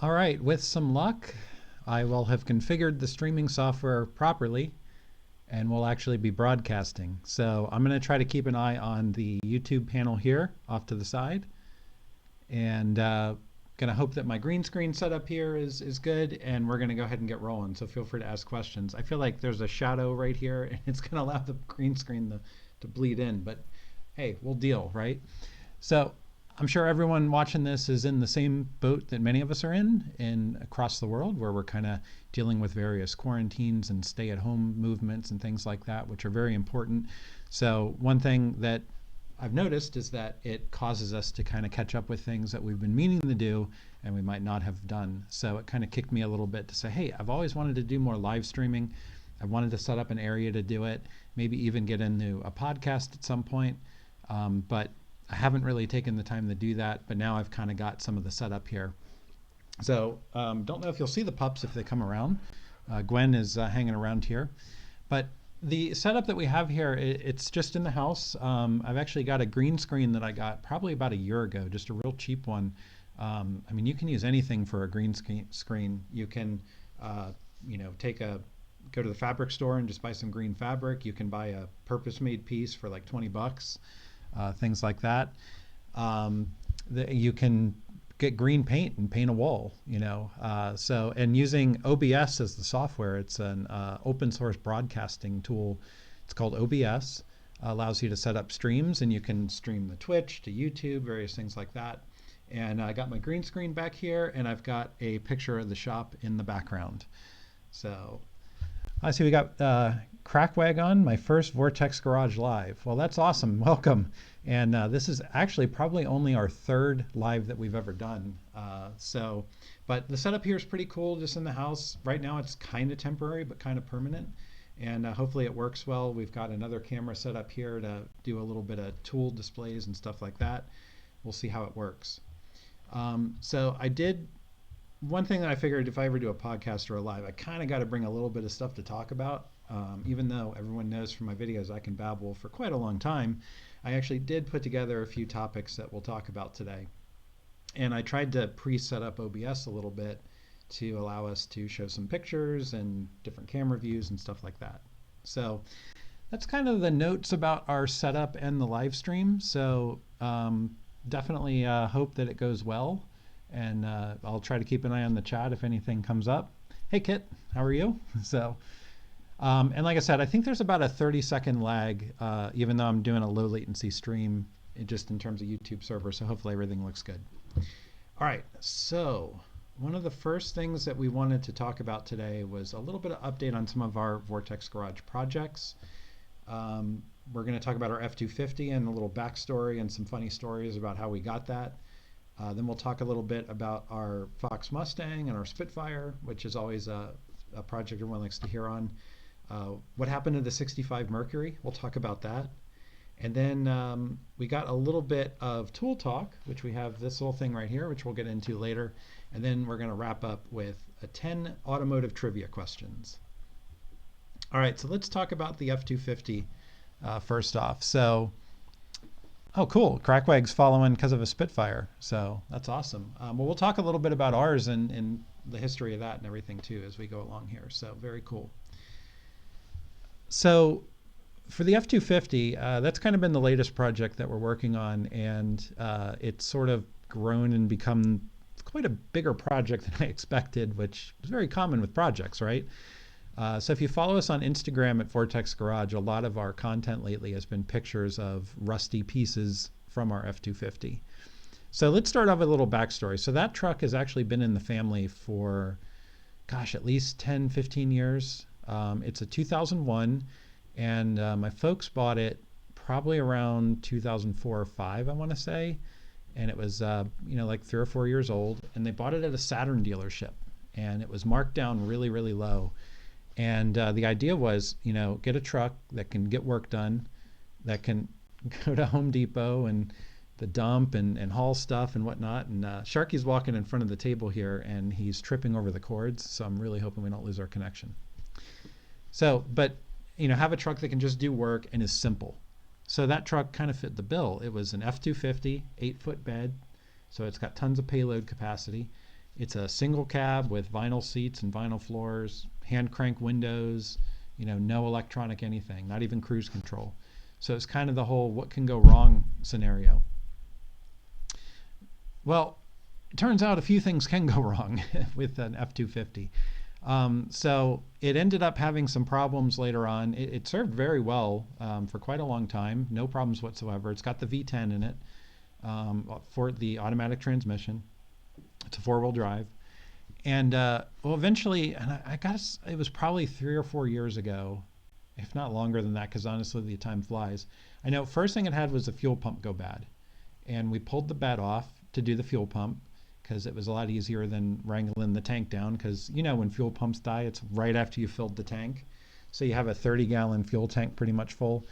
All right, with some luck, I will have configured the streaming software properly and we'll actually be broadcasting. So I'm going to try to keep an eye on the YouTube panel here off to the side and going to hope that my green screen setup here is good, and we're going to go ahead and get rolling. So feel free to ask questions. I feel like there's a shadow right here and it's going to allow the green screen to bleed in, but hey, we'll deal, right? So I'm sure everyone watching this is in the same boat that many of us are in across the world, where we're kind of dealing with various quarantines and stay-at-home movements and things like that, which are very important. So one thing that I've noticed is that it causes us to kind of catch up with things that we've been meaning to do and we might not have done. So it kind of kicked me a little bit to say, hey, I've always wanted to do more live streaming. I wanted to set up an area to do it, maybe even get into a podcast at some point. But I haven't really taken the time to do that, but now I've kind of got some of the setup here. So don't know if you'll see the pups if they come around. Gwen is hanging around here. But the setup that we have here, it's just in the house. I've actually got a green screen that I got probably about a year ago, just a real cheap one. I mean, you can use anything for a green screen. You can, go to the fabric store and just buy some green fabric. You can buy a purpose-made piece for like 20 bucks. Things like that. You can get green paint and paint a wall, and using OBS as the software, it's an open source broadcasting tool. It's called OBS, allows you to set up streams, and you can stream the Twitch to YouTube, various things like that. And I got my green screen back here, and I've got a picture of the shop in the background. So I see we got Crackwag on, my first Vortex Garage Live. Well, that's awesome. Welcome. And this is actually probably only our third live that we've ever done. But the setup here is pretty cool, just in the house. Right now it's kind of temporary, but kind of permanent. And hopefully it works well. We've got another camera set up here to do a little bit of tool displays and stuff like that. We'll see how it works. One thing that I figured, if I ever do a podcast or a live, I kind of got to bring a little bit of stuff to talk about. Even though everyone knows from my videos I can babble for quite a long time, I actually did put together a few topics that we'll talk about today. And I tried to pre-set up OBS a little bit to allow us to show some pictures and different camera views and stuff like that. So that's kind of the notes about our setup and the live stream. So definitely hope that it goes well. And I'll try to keep an eye on the chat if anything comes up. Hey Kit, how are you? And like I said, I think there's about a 30-second lag, even though I'm doing a low latency stream just in terms of YouTube server, so hopefully everything looks good. All right, so one of the first things that we wanted to talk about today was a little bit of update on some of our Vortex Garage projects. We're going to talk about our F-250 and a little backstory and some funny stories about how we got that. Then we'll talk a little bit about our Fox Mustang and our Spitfire, which is always a project everyone likes to hear on. What happened to the 65 Mercury? We'll talk about that. And then we got a little bit of tool talk, which we have this little thing right here, which we'll get into later. And then we're going to wrap up with 10 automotive trivia questions. All right, so let's talk about the F-250 first off. So, oh, cool. Crackwag's following because of a Spitfire. So that's awesome. Well, we'll talk a little bit about ours and the history of that and everything too as we go along here. So very cool. So for the F-250, that's kind of been the latest project that we're working on, and it's sort of grown and become quite a bigger project than I expected, which is very common with projects, right? So if you follow us on Instagram at Vortex Garage, a lot of our content lately has been pictures of rusty pieces from our F-250. So let's start off with a little backstory. So that truck has actually been in the family for, gosh, at least 10, 15 years. It's a 2001, and my folks bought it probably around 2004 or 5, I want to say. And it was, like 3 or 4 years old, and they bought it at a Saturn dealership, and it was marked down really, really low. And the idea was, get a truck that can get work done, that can go to Home Depot and the dump and haul stuff and whatnot. And Sharky's walking in front of the table here, and he's tripping over the cords, so I'm really hoping we don't lose our connection. So, but, have a truck that can just do work and is simple. So that truck kind of fit the bill. It was an F-250, 8-foot bed, so it's got tons of payload capacity. It's a single cab with vinyl seats and vinyl floors, hand crank windows, no electronic anything, not even cruise control. So it's kind of the whole what can go wrong scenario. Well, it turns out a few things can go wrong with an F-250. So it ended up having some problems later on. It served very well for quite a long time, no problems whatsoever. It's got the V10 in it for the automatic transmission. It's a four-wheel drive. And eventually, and I guess it was probably 3 or 4 years ago, if not longer than that, because honestly, the time flies. I know first thing it had was the fuel pump go bad. And we pulled the bed off to do the fuel pump, because it was a lot easier than wrangling the tank down, because when fuel pumps die, it's right after you filled the tank. So you have a 30-gallon fuel tank pretty much full.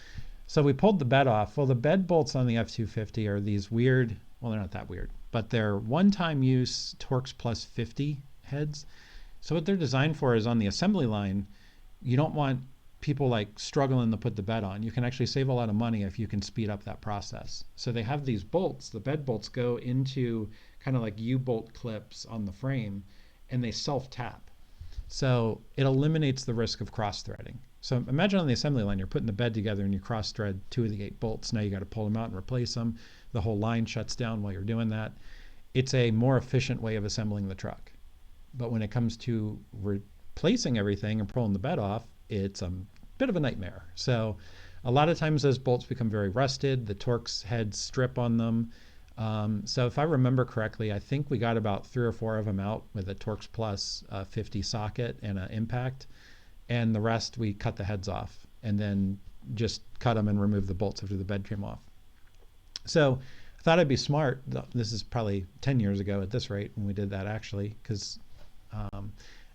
So we pulled the bed off. Well, the bed bolts on the F-250 are these weird, well, they're not that weird, but they're one-time use Torx plus 50 heads. So what they're designed for is on the assembly line, you don't want people like struggling to put the bed on. You can actually save a lot of money if you can speed up that process. So they have these bolts, the bed bolts go into kind of like U-bolt clips on the frame, and they self-tap. So it eliminates the risk of cross-threading. So imagine on the assembly line, you're putting the bed together and you cross-thread 2 of the 8 bolts. Now you got to pull them out and replace them. The whole line shuts down while you're doing that. It's a more efficient way of assembling the truck. But when it comes to replacing everything and pulling the bed off, it's a bit of a nightmare. So a lot of times those bolts become very rusted. The Torx heads strip on them. So if I remember correctly, I think we got about 3 or 4 of them out with a Torx Plus 50 socket and an impact. And the rest we cut the heads off and then just cut them and remove the bolts after the bed came off. So I thought I'd be smart. This is probably 10 years ago at this rate when we did that actually, because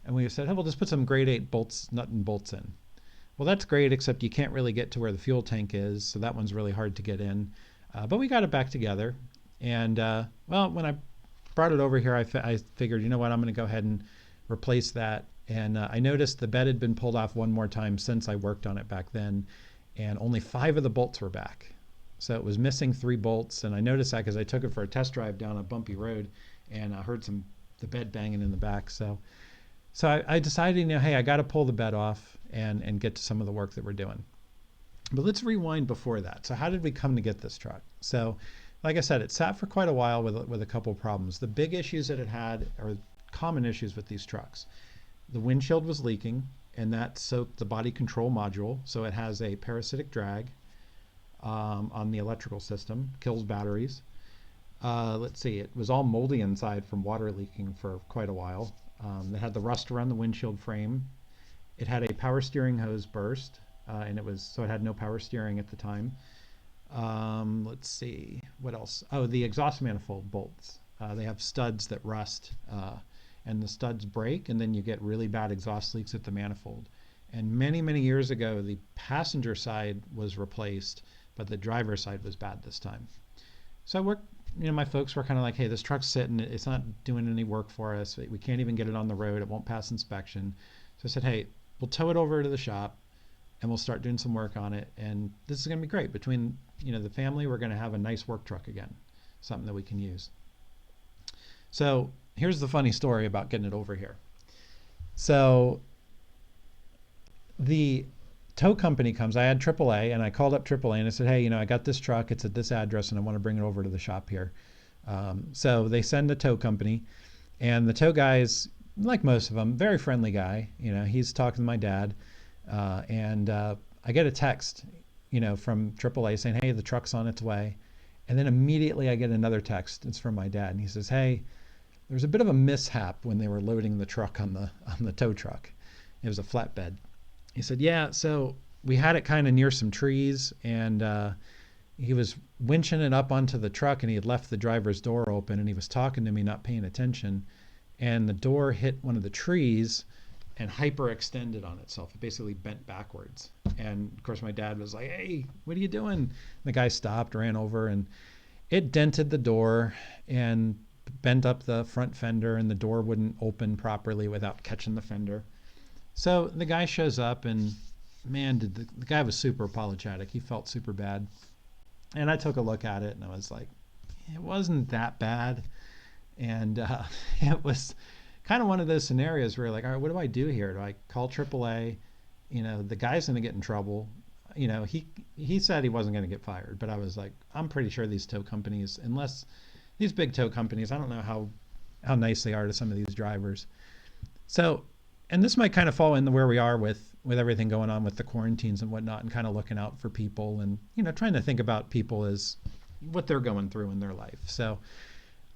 and we said, hey, we'll just put some grade 8 bolts, nut and bolts in. Well, that's great, except you can't really get to where the fuel tank is, so that one's really hard to get in. But we got it back together. And well, when I brought it over here, I figured, you know what, I'm going to go ahead and replace that. And I noticed the bed had been pulled off one more time since I worked on it back then, and only 5 of the bolts were back. So it was missing 3 bolts, and I noticed that because I took it for a test drive down a bumpy road, and I heard the bed banging in the back. So I decided, hey, I got to pull the bed off and get to some of the work that we're doing. But let's rewind before that. So how did we come to get this truck? So like I said, it sat for quite a while with a couple problems. The big issues that it had are common issues with these trucks. The windshield was leaking, and that soaked the body control module. So it has a parasitic drag on the electrical system, kills batteries. Let's see, it was all moldy inside from water leaking for quite a while. It had the rust around the windshield frame. It had a power steering hose burst, and so it had no power steering at the time. Let's see, what else? Oh, the exhaust manifold bolts. They have studs that rust, and the studs break, and then you get really bad exhaust leaks at the manifold. And many, many years ago, the passenger side was replaced, but the driver's side was bad this time. So my folks were kind of like, hey, this truck's sitting, it's not doing any work for us. We can't even get it on the road. It won't pass inspection. So I said, hey, we'll tow it over to the shop and we'll start doing some work on it. And this is going to be great. Between, the family, we're going to have a nice work truck again, something that we can use. So here's the funny story about getting it over here. So the tow company comes. I had AAA, and I called up AAA and I said, hey, I got this truck. It's at this address, and I want to bring it over to the shop here. So they send a tow company, and the tow guy is, like most of them, very friendly guy. He's talking to my dad, and I get a text, from AAA saying, hey, the truck's on its way. And then immediately I get another text. It's from my dad, and he says, hey, there's a bit of a mishap when they were loading the truck on the tow truck. It was a flatbed. He said, yeah, so we had it kind of near some trees, and he was winching it up onto the truck, and he had left the driver's door open, and he was talking to me, not paying attention, and the door hit one of the trees and hyperextended on itself. It basically bent backwards. And of course my dad was like, hey, what are you doing? The guy stopped, ran over, and it dented the door and bent up the front fender, and the door wouldn't open properly without catching the fender. So the guy shows up, and man, the guy was super apologetic. He felt super bad. And I took a look at it, and I was like, it wasn't that bad. And it was kind of one of those scenarios where like, all right, what do I do here? Do I call AAA? You know, the guy's going to get in trouble. You know, he said he wasn't going to get fired, but I was like, I'm pretty sure these tow companies, unless these big tow companies, I don't know how nice they are to some of these drivers. So, and this might kind of fall into where we are with everything going on with the quarantines and whatnot, and kind of looking out for people and, you know, trying to think about people as what they're going through in their life. So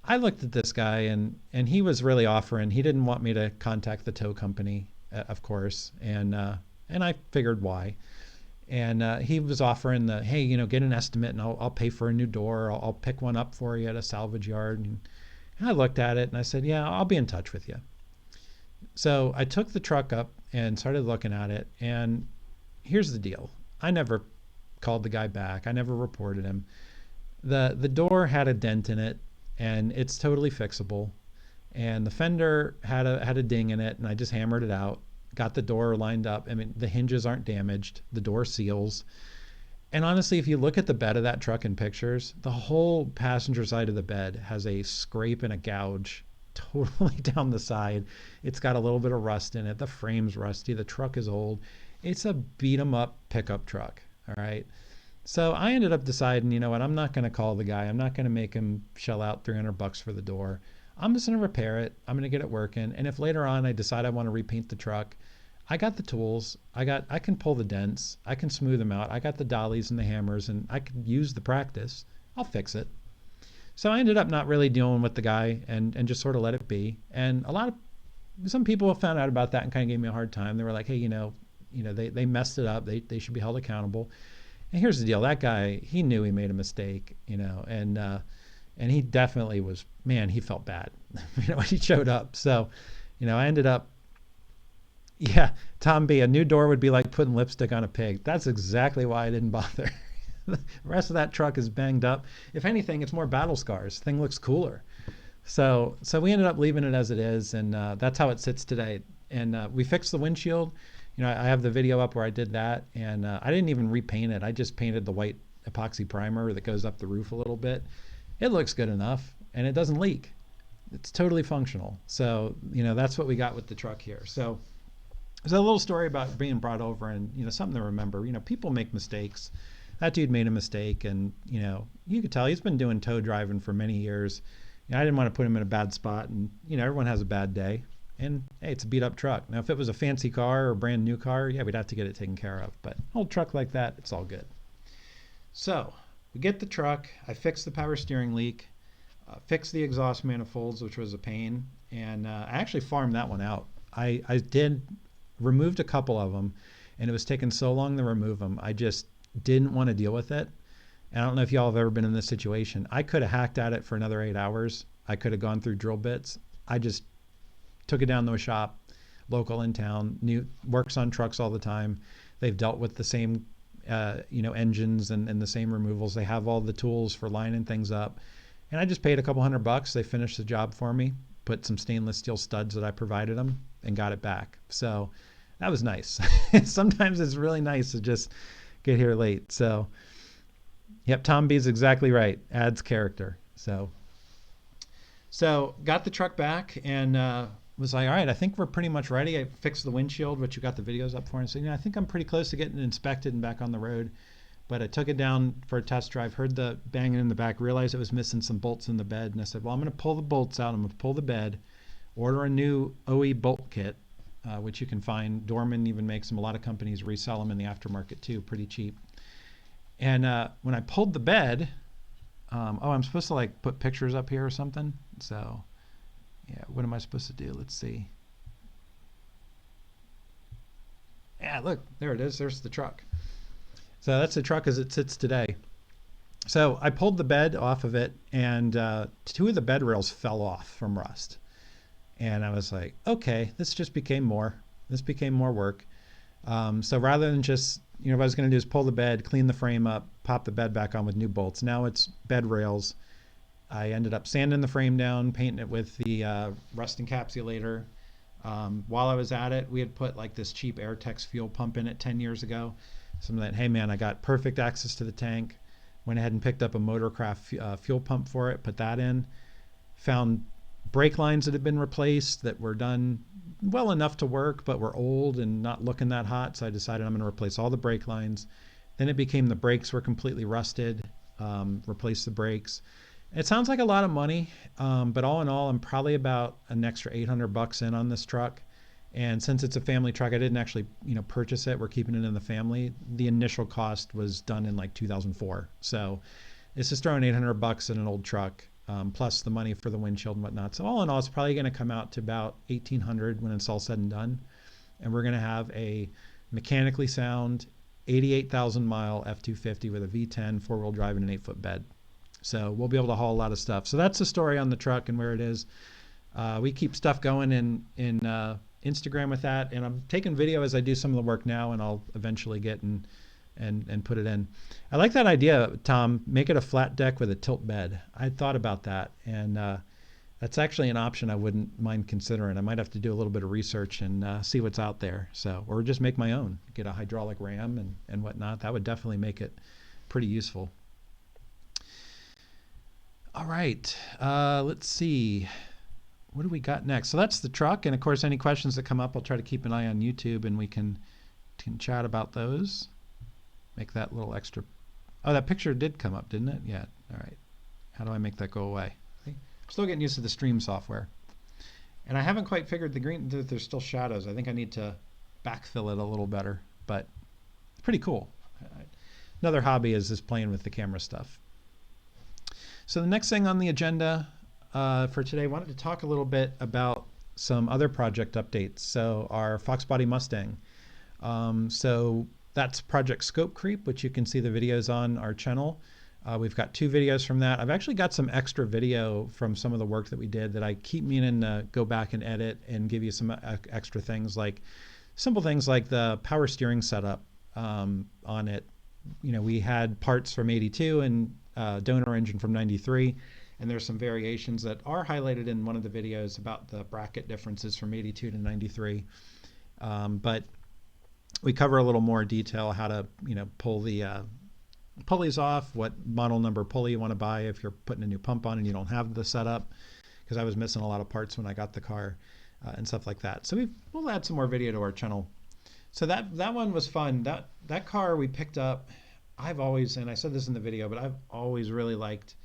I looked at this guy and he was really offering, he didn't want me to contact the tow company, of course. And I figured why. And he was offering the, hey, you know, get an estimate and I'll pay for a new door. I'll pick one up for you at a salvage yard. And I looked at it and I said, yeah, I'll be in touch with you. So I took the truck up and started looking at it. And here's the deal. I never called the guy back. I never reported him. The door had a dent in it and it's totally fixable. And the fender had a ding in it and I just hammered it out. Got the door lined up. I mean, the hinges aren't damaged. The door seals. And honestly, if you look at the bed of that truck in pictures, the whole passenger side of the bed has a scrape and a gouge totally down the side. It's got a little bit of rust in it. The frame's rusty. The truck is old. It's a beat 'em up pickup truck. All right. So I ended up deciding, you know what, I'm not going to call the guy. I'm not going to make him shell out $300 for the door. I'm just going to repair it. I'm going to get it working. And if later on I decide I want to repaint the truck, I got the tools. I can pull the dents. I can smooth them out. I got the dollies and the hammers, and I can use the practice. I'll fix it. So I ended up not really dealing with the guy and just sort of let it be. And some people found out about that and kind of gave me a hard time. They were like, hey, they messed it up. They should be held accountable. And here's the deal. That guy, he knew he made a mistake, and he definitely was, man, he felt bad, when he showed up. So, I ended up, yeah, Tom B, a new door would be like putting lipstick on a pig. That's exactly why I didn't bother. The rest of that truck is banged up. If anything, it's more battle scars. Thing looks cooler. So we ended up leaving it as it is, and that's how it sits today. And we fixed the windshield. I have the video up where I did that, and I didn't even repaint it. I just painted the white epoxy primer that goes up the roof a little bit. It looks good enough, and it doesn't leak. It's totally functional. So, that's what we got with the truck here. So there's a little story about being brought over and, something to remember. People make mistakes. That dude made a mistake, and, you could tell he's been doing tow driving for many years. I didn't want to put him in a bad spot, and, everyone has a bad day. And, hey, it's a beat-up truck. Now, if it was a fancy car or a brand-new car, yeah, we'd have to get it taken care of. But an old truck like that, it's all good. So we get the truck. I fixed the power steering leak, fixed the exhaust manifolds, which was a pain, and I actually farmed that one out. I removed a couple of them, and it was taking so long to remove them, I just didn't want to deal with it. And I don't know if y'all have ever been in this situation. I could have hacked at it for another 8 hours. I could have gone through drill bits. I just took it down to a shop, local in town, works on trucks all the time. They've dealt with the same, engines and the same removals. They have all the tools for lining things up. And I just paid a couple $100. They finished the job for me, put some stainless steel studs that I provided them, and got it back. So that was nice. Sometimes it's really nice to just get here late. So, yep, Tom B is exactly right. Adds character. So got the truck back and was like, all right, I think we're pretty much ready. I fixed the windshield, which you got the videos up for, and said, I think I'm pretty close to getting it inspected and back on the road. But I took it down for a test drive, heard the banging in the back, realized it was missing some bolts in the bed, and I said, well, I'm going to pull the bolts out. I'm going to pull the bed, order a new OE bolt kit, which you can find. Dorman even makes them. A lot of companies resell them in the aftermarket too, pretty cheap. And when I pulled the bed, I'm supposed to put pictures up here or something. So yeah, what am I supposed to do? Let's see. Yeah, look, there it is. There's the truck. So that's the truck as it sits today. So I pulled the bed off of it, and 2 of the bed rails fell off from rust. And I was like, okay, this just became more. This became more work. So rather than just, what I was going to do is pull the bed, clean the frame up, pop the bed back on with new bolts. Now it's bed rails. I ended up sanding the frame down, painting it with the rust encapsulator. While I was at it, we had put this cheap Airtex fuel pump in it 10 years ago. So I'm like, hey man, I got perfect access to the tank. Went ahead and picked up a Motorcraft fuel pump for it, put that in. Found brake lines that had been replaced that were done well enough to work, but were old and not looking that hot. So I decided I'm going to replace all the brake lines. Then it became the brakes were completely rusted, replace the brakes. It sounds like a lot of money, but all in all, I'm probably about an extra $800 in on this truck. And since it's a family truck, I didn't actually, purchase it. We're keeping it in the family. The initial cost was done in like 2004. So it's just throwing $800 in an old truck, plus the money for the windshield and whatnot. So all in all, it's probably going to come out to about $1,800 when it's all said and done. And we're going to have a mechanically sound 88,000 mile F-250 with a V10 four-wheel drive and an 8-foot bed. So we'll be able to haul a lot of stuff. So that's the story on the truck and where it is. We keep stuff going in Instagram with that, and I'm taking video as I do some of the work now, and I'll eventually get and put it in. I like that idea, Tom. Make it a flat deck with a tilt bed. I thought about that, and that's actually an option I wouldn't mind considering. I might have to do a little bit of research and see what's out there. So, or just make my own, get a hydraulic ram and whatnot. That would definitely make it pretty useful. All right, let's see. What do we got next? So that's the truck, and of course, any questions that come up, I'll try to keep an eye on YouTube, and we can chat about those. Make that little extra. Oh, that picture did come up, didn't it? Yeah. All right. How do I make that go away? I'm still getting used to the stream software, and I haven't quite figured the green. There's still shadows. I think I need to backfill it a little better, but it's pretty cool. Another hobby is just playing with the camera stuff. So the next thing on the agenda for today, I wanted to talk a little bit about some other project updates. So our Fox Body Mustang. So that's Project Scope Creep, which you can see the videos on our channel. We've got 2 videos from that. I've actually got some extra video from some of the work that we did that I keep meaning to go back and edit and give you some extra things, like simple things like the power steering setup on it. We had parts from 82 and donor engine from 93. And there's some variations that are highlighted in one of the videos about the bracket differences from 82 to 93. But we cover a little more detail how to, pull the pulleys off, what model number pulley you want to buy if you're putting a new pump on and you don't have the setup, because I was missing a lot of parts when I got the car and stuff like that. So we'll add some more video to our channel. So that one was fun. That car we picked up, I've always, and I said this in the video, but I've always really liked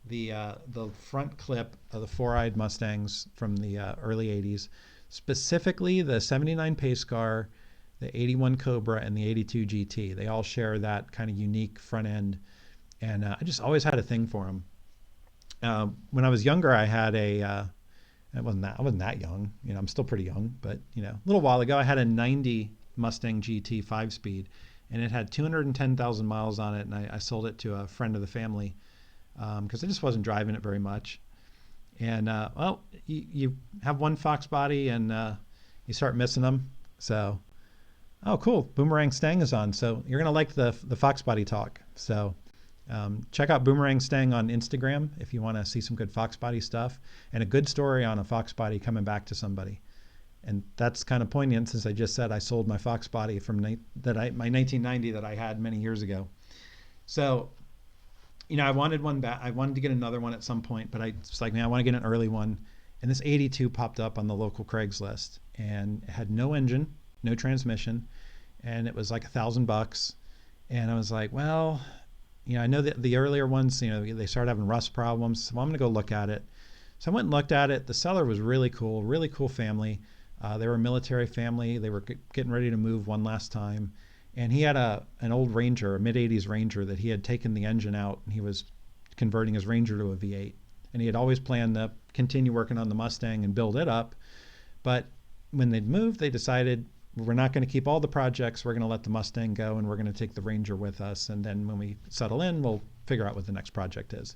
the front clip of the 4-eyed Mustangs from the early 80s, specifically the 79 Pace Car, the 81 Cobra, and the 82 GT. They all share that kind of unique front end, and I just always had a thing for them. When I was younger, I had I wasn't that young. I'm still pretty young, but a little while ago, I had a 90 Mustang GT 5-speed, and it had 210,000 miles on it, and I sold it to a friend of the family. Because I just wasn't driving it very much. And, well, you have one Fox body and you start missing them. So, oh, cool. Boomerang Stang is on. So you're going to like the Fox body talk. So check out Boomerang Stang on Instagram if you want to see some good Fox body stuff and a good story on a Fox body coming back to somebody. And that's kind of poignant since I just said I sold my Fox body from my 1990 that I had many years ago. So, I wanted one back. I wanted to get another one at some point, but I was like, man, I want to get an early one. And this 82 popped up on the local Craigslist, and it had no engine, no transmission, and it was like $1,000. And I was like, well, I know that the earlier ones, they started having rust problems, so I'm going to go look at it. So I went and looked at it. The seller was really cool family. They were a military family. They were getting ready to move one last time. And he had an old Ranger, a mid-80s Ranger, that he had taken the engine out, and he was converting his Ranger to a V8. And he had always planned to continue working on the Mustang and build it up. But when they'd moved, they decided, we're not going to keep all the projects. We're going to let the Mustang go, and we're going to take the Ranger with us. And then when we settle in, we'll figure out what the next project is.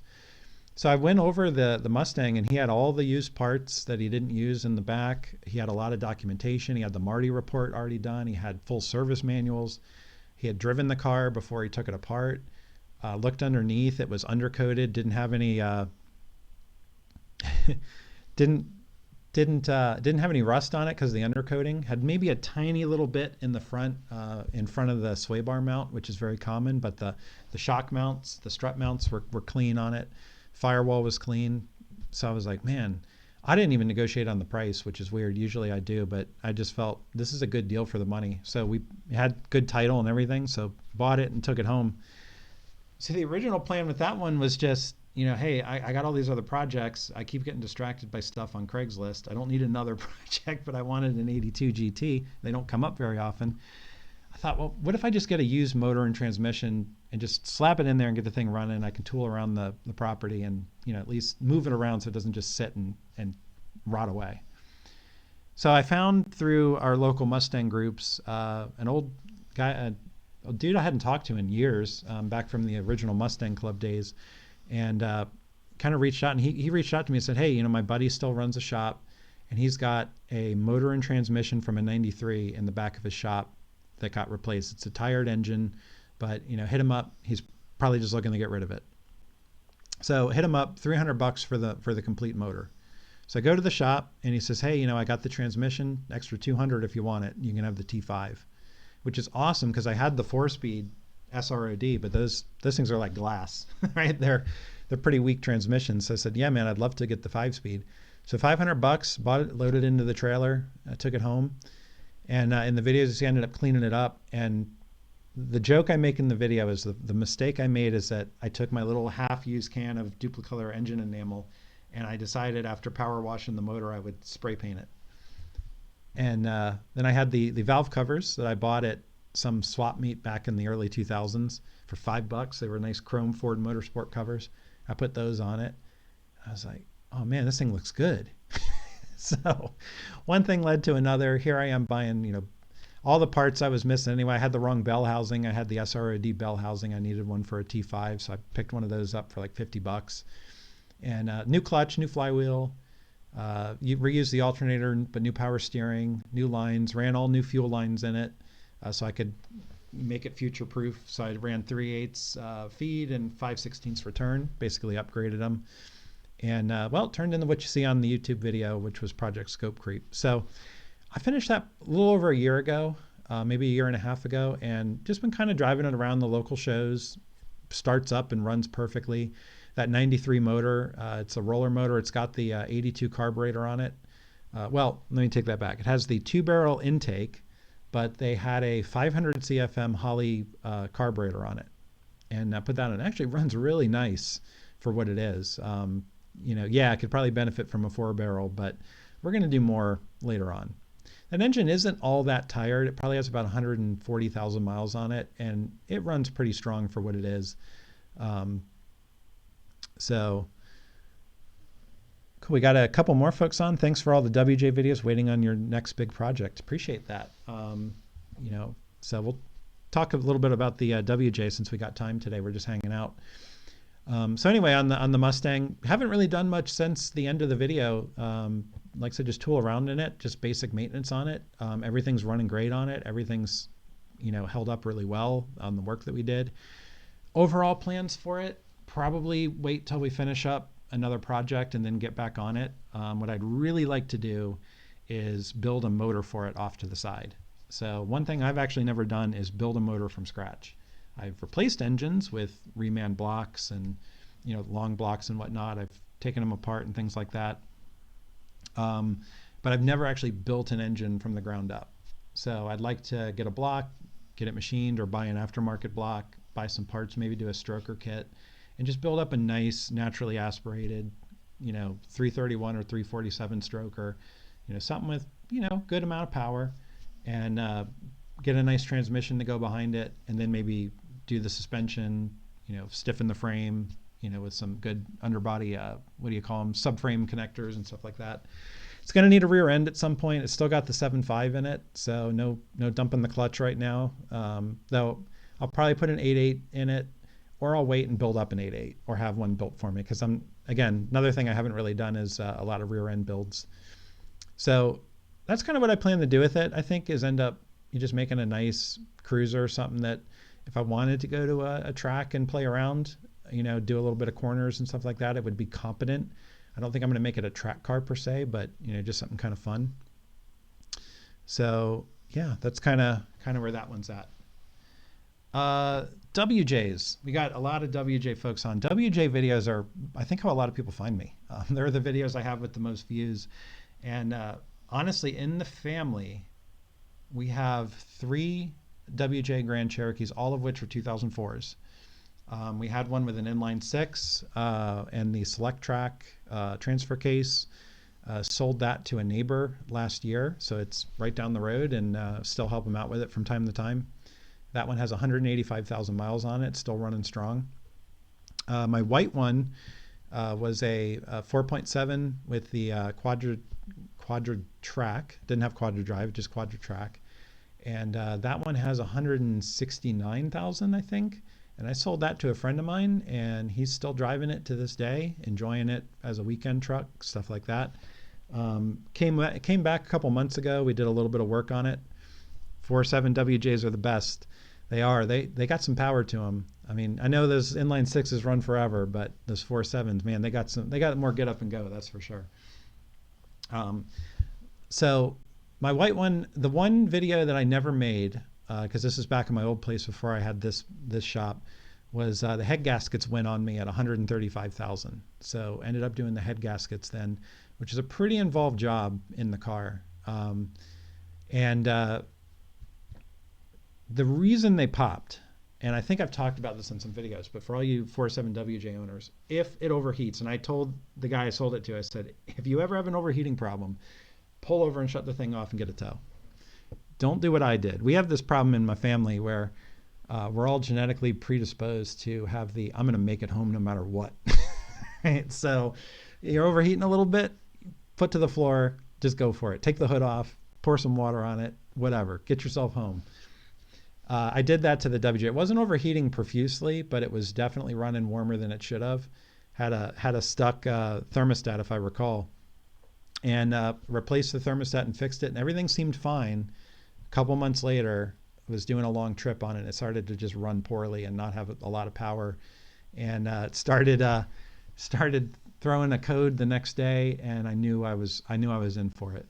So I went over the Mustang, and he had all the used parts that he didn't use in the back. He had a lot of documentation. He had the Marty report already done. He had full service manuals. He had driven the car before he took it apart. Looked underneath. It was undercoated. Didn't have any didn't have any rust on it because the undercoating had maybe a tiny little bit in the front of the sway bar mount, which is very common. But the shock mounts, the strut mounts were clean on it. Firewall was clean. So I was like, man, I didn't even negotiate on the price, which is weird. Usually I do, but I just felt this is a good deal for the money. So we had good title and everything, so bought it and took it home. So the original plan with that one was just, hey, I got all these other projects. I keep getting distracted by stuff on Craigslist. I don't need another project, but I wanted an 82 GT. They don't come up very often. I thought, well, what if I just get a used motor and transmission and just slap it in there and get the thing running? I can tool around the property and, at least move it around so it doesn't just sit and rot away. So I found through our local Mustang groups an old guy, a dude I hadn't talked to in years, back from the original Mustang Club days, and kind of reached out. And he reached out to me and said, hey, my buddy still runs a shop, and he's got a motor and transmission from a 93 in the back of his shop that got replaced. It's a tired engine, but hit him up. He's probably just looking to get rid of it. So hit him up, $300 for the complete motor. So I go to the shop and he says, hey, I got the transmission, extra 200 if you want it. You can have the T5, which is awesome because I had the 4-speed SROD, but those things are like glass, right? They're pretty weak transmissions. So I said, yeah, man, I'd love to get the 5-speed. So $500, bought it, loaded it into the trailer, I took it home. And in the videos, he ended up cleaning it up. And the joke I make in the video is the mistake I made is that I took my little half-used can of Duplicolor engine enamel, and I decided after power washing the motor, I would spray paint it. And then I had the valve covers that I bought at some swap meet back in the early 2000s for $5. They were nice chrome Ford Motorsport covers. I put those on it. I was like, oh man, this thing looks good. So one thing led to another. Here I am buying, all the parts I was missing anyway. I had the wrong bell housing. I had the SROD bell housing. I needed one for a T5, so I picked one of those up for like $50. And new clutch, new flywheel. You reuse the alternator, but new power steering, new lines. Ran all new fuel lines in it, so I could make it future proof. So I ran 3/8 feed and 5/16 return. Basically upgraded them. And well, it turned into what you see on the YouTube video, which was Project Scope Creep. So I finished that a little over a year ago, maybe a year and a half ago, and just been kind of driving it around the local shows. Starts up and runs perfectly. That 93 motor, it's a roller motor. It's got the 82 carburetor on it. Well, let me take that back. It has the 2-barrel intake, but they had a 500 CFM Holley carburetor on it. And I put that on. It actually runs really nice for what it is. Yeah, it could probably benefit from a 4-barrel, but we're going to do more later on. That engine isn't all that tired. It probably has about 140,000 miles on it, and it runs pretty strong for what it is. So cool. We got a couple more folks on. Thanks for all the WJ videos. Waiting on your next big project. Appreciate that. So we'll talk a little bit about the WJ since we got time today. We're just hanging out. So anyway, on the Mustang, haven't really done much since the end of the video. Like I said, just tool around in it, just basic maintenance on it. Everything's running great on it. Everything's, held up really well on the work that we did. Overall plans for it, probably wait till we finish up another project and then get back on it. What I'd really like to do is build a motor for it off to the side. So one thing I've actually never done is build a motor from scratch. I've replaced engines with reman blocks and long blocks and whatnot. I've taken them apart and things like that. But I've never actually built an engine from the ground up. So I'd like to get a block, get it machined, or buy an aftermarket block, buy some parts, maybe do a stroker kit, and just build up a nice naturally aspirated 331 or 347 stroker, something with good amount of power, and get a nice transmission to go behind it, and then maybe do the suspension, stiffen the frame, with some good underbody, what do you call them, subframe connectors and stuff like that. It's going to need a rear end at some point. It's still got the 7.5 in it, so no dumping the clutch right now. Though I'll probably put an 8.8 in it, or I'll wait and build up an 8.8 or have one built for me, because again, another thing I haven't really done is a lot of rear end builds. So that's kind of what I plan to do with it, I think, is end up just making a nice cruiser or something that if I wanted to go to a track and play around, do a little bit of corners and stuff like that, it would be competent. I don't think I'm going to make it a track car per se, but just something kind of fun. So yeah, that's kind of where that one's at. WJs. We got a lot of WJ folks on. WJ videos are, I think, how a lot of people find me. They're the videos I have with the most views. And honestly, in the family, we have 3 WJ Grand Cherokees, all of which are 2004s. We had one with an inline 6 and the Select Track transfer case. Sold that to a neighbor last year, so it's right down the road, and still help him out with it from time to time. That one has 185,000 miles on it, still running strong. My white one was a 4.7 with the Quadra Track. Didn't have Quadra Drive, just Quadra Track. And that one has 169,000, I think. And I sold that to a friend of mine, and he's still driving it to this day, enjoying it as a weekend truck, stuff like that. Came back a couple months ago. We did a little bit of work on it. 4.7 WJs are the best. They are. They got some power to them. I mean, I know those inline 6s run forever, but those 4.7s, man, they got more get up and go. That's for sure. So my white one, the one video that I never made, because this is back in my old place before I had this shop, was the head gaskets went on me at 135,000. So ended up doing the head gaskets then, which is a pretty involved job in the car. The reason they popped, and I think I've talked about this in some videos, but for all you 4.7 WJ owners, if it overheats, and I told the guy I sold it to, I said, if you ever have an overheating problem, pull over and shut the thing off and get a tow. Don't do what I did. We have this problem in my family where we're all genetically predisposed to have the I'm going to make it home no matter what. Right? So you're overheating a little bit, foot to the floor, just go for it. Take the hood off, pour some water on it, whatever. Get yourself home. I did that to the WJ. It wasn't overheating profusely, but it was definitely running warmer than it should have. Had a stuck thermostat, if I recall, and replaced the thermostat and fixed it, and everything seemed fine. A couple months later, I was doing a long trip on it, and it started to just run poorly and not have a lot of power, and it started throwing a code the next day, and I knew I was in for it.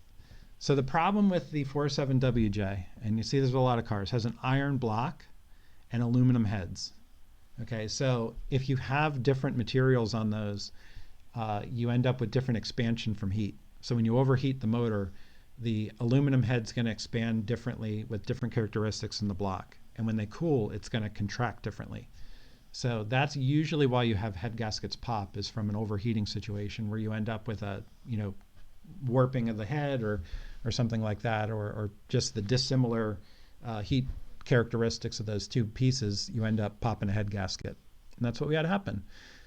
So the problem with the 4.7 WJ, and you see there's a lot of cars, has an iron block and aluminum heads. Okay, so if you have different materials on those, you end up with different expansion from heat. So when you overheat the motor, the aluminum head's going to expand differently with different characteristics in the block. And when they cool, it's going to contract differently. So that's usually why you have head gaskets pop, is from an overheating situation where you end up with a, warping of the head or something like that, or just the dissimilar heat characteristics of those two pieces, you end up popping a head gasket. And that's what we had happen.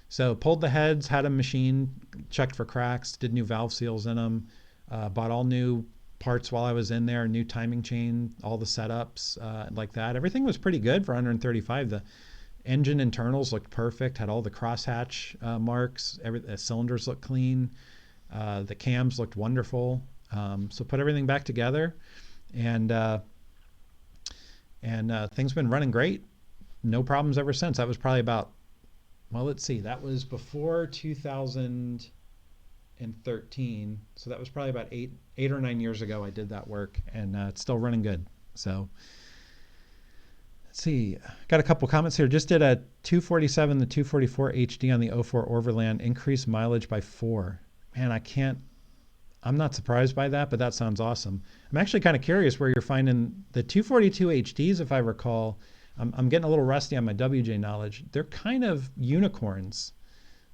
So pulled the heads, had a machine, checked for cracks, did new valve seals in them, bought all new parts while I was in there, new timing chain, all the setups like that. Everything was pretty good for 135. The engine internals looked perfect, had all the crosshatch marks, the cylinders looked clean, the cams looked wonderful. So put everything back together, and things been running great. No problems ever since. That was probably about, well, let's see, that was before 2013. So that was probably about eight or 9 years ago I did that work, and it's still running good. So let's see, got a couple comments here. Just did a 247 to 244 HD on the 04 Overland, increased mileage by 4. Man, I'm not surprised by that, but that sounds awesome. I'm actually kind of curious where you're finding the 242 HDs, if I recall. I'm getting a little rusty on my WJ knowledge. They're kind of unicorns.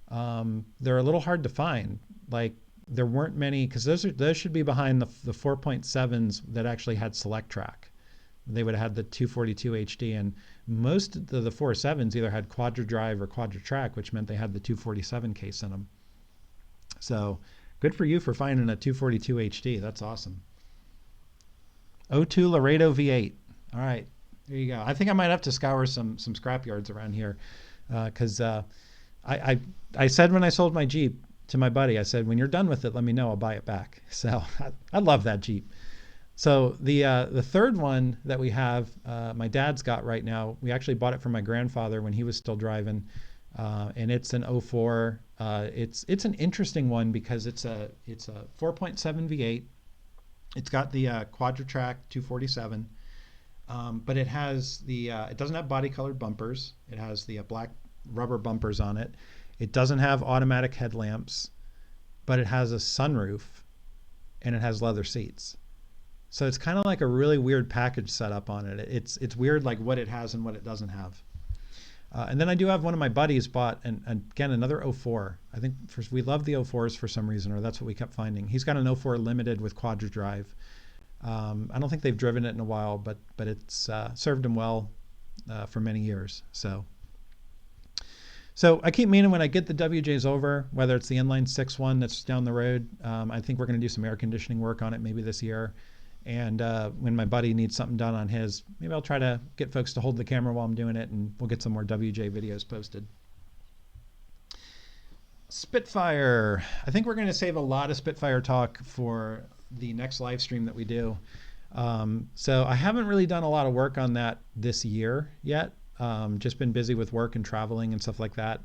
They're a little hard to find. Like, there weren't many, because those should be behind the 4.7s that actually had Select Track. They would have had the 242 HD, and most of the 4.7s either had Quadra Drive or Quadra Track, which meant they had the 247 case in them. So good for you for finding a 242 HD. That's awesome. O2 Laredo V8. All right, there you go. I think I might have to scour some scrap yards around here, because I said when I sold my Jeep to my buddy, I said, when you're done with it, let me know. I'll buy it back. So I love that Jeep. So the third one that we have, my dad's got right now. We actually bought it from my grandfather when he was still driving, and it's an 04. It's an interesting one because it's a 4.7 V8. It's got the Quadra Track 247. But it has it doesn't have body colored bumpers. It has the black rubber bumpers on it. It doesn't have automatic headlamps, but it has a sunroof and it has leather seats. So it's kind of like a really weird package setup on it. It's weird like what it has and what it doesn't have. And then I do have one of my buddies bought, and again, another 04. I think we love the 04s for some reason, or that's what we kept finding. He's got an 04 Limited with quadra drive. I don't think they've driven it in a while, but it's served him well for many years. So I keep meaning when I get the WJs over, whether it's the inline 6 one that's down the road, I think we're going to do some air conditioning work on it maybe this year. And when my buddy needs something done on his, maybe I'll try to get folks to hold the camera while I'm doing it, and we'll get some more WJ videos posted. Spitfire. I think we're going to save a lot of Spitfire talk for the next live stream that we do. So I haven't really done a lot of work on that this year yet. Just been busy with work and traveling and stuff like that.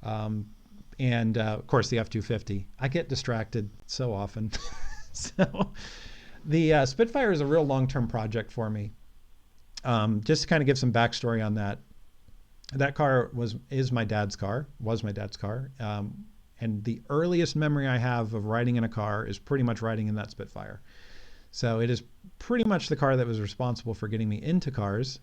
And of course the F-250. I get distracted so often. So the Spitfire is a real long-term project for me. Just to kind of give some backstory on that. That car is my dad's car, was my dad's car. And the earliest memory I have of riding in a car is pretty much riding in that Spitfire. So it is pretty much the car that was responsible for getting me into cars.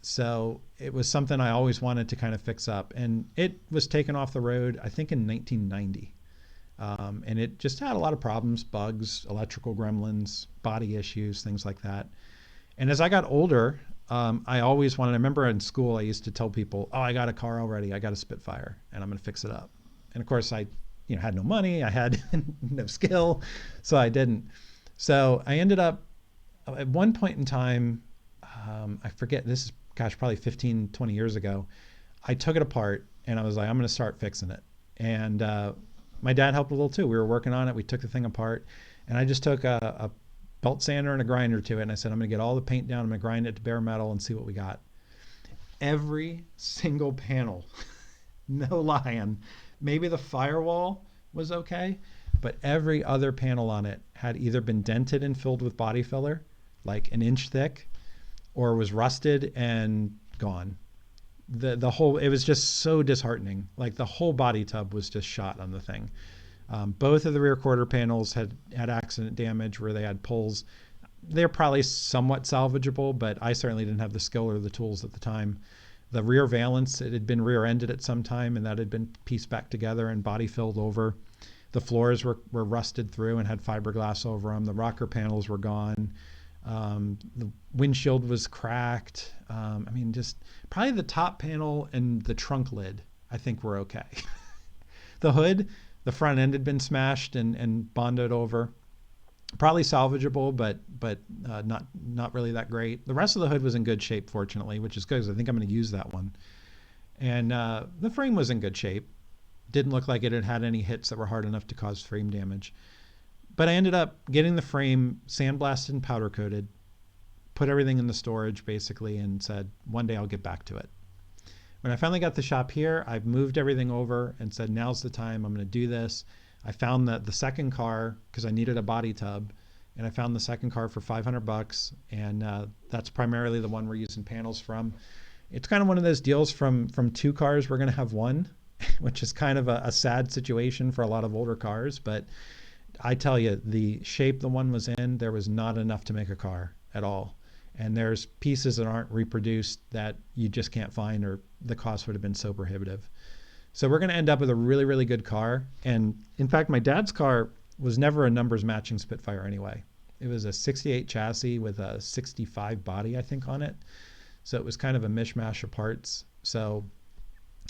So it was something I always wanted to kind of fix up. And it was taken off the road, I think in 1990. And it just had a lot of problems, bugs, electrical gremlins, body issues, things like that. And as I got older, I always wanted, I remember in school, I used to tell people, oh, I got a car already. I got a Spitfire and I'm going to fix it up. And of course I had no money. I had no skill, so I didn't. So I ended up at one point in time, I forget, this is, gosh, probably 15, 20 years ago. I took it apart and I was like, I'm going to start fixing it. And, my dad helped a little too. We were working on it. We took the thing apart and I just took a belt sander and a grinder to it. And I said, I'm going to get all the paint down. I'm going to grind it to bare metal and see what we got. Every single panel, no lying, maybe the firewall was okay, but every other panel on it had either been dented and filled with body filler, like an inch thick, or was rusted and gone. The whole, it was just so disheartening. Like the whole body tub was just shot on the thing. Both of the rear quarter panels had accident damage where they had pulls. They're probably somewhat salvageable, but I certainly didn't have the skill or the tools at the time. The rear valance, it had been rear-ended at some time, and that had been pieced back together and body filled over. The floors were rusted through and had fiberglass over them. The rocker panels were gone. The windshield was cracked. I mean, just probably the top panel and the trunk lid, I think were okay. The hood, the front end had been smashed and bonded over. Probably salvageable, but not really that great. The rest of the hood was in good shape, fortunately, which is good because I think I'm going to use that one. And the frame was in good shape. Didn't look like it had any hits that were hard enough to cause frame damage. But I ended up getting the frame sandblasted and powder coated, put everything in the storage basically, and said, one day I'll get back to it. When I finally got the shop here, I've moved everything over and said, now's the time, I'm going to do this. I found the second car because I needed a body tub, and I found the second car for $500, and that's primarily the one we're using panels from. It's kind of one of those deals from two cars, we're going to have one, which is kind of a sad situation for a lot of older cars, but I tell you, the shape the one was in, there was not enough to make a car at all. And there's pieces that aren't reproduced that you just can't find, or the cost would have been so prohibitive. So we're going to end up with a really, really good car. And in fact, my dad's car was never a numbers matching Spitfire anyway. It was a 68 chassis with a 65 body, I think, on it. So it was kind of a mishmash of parts. So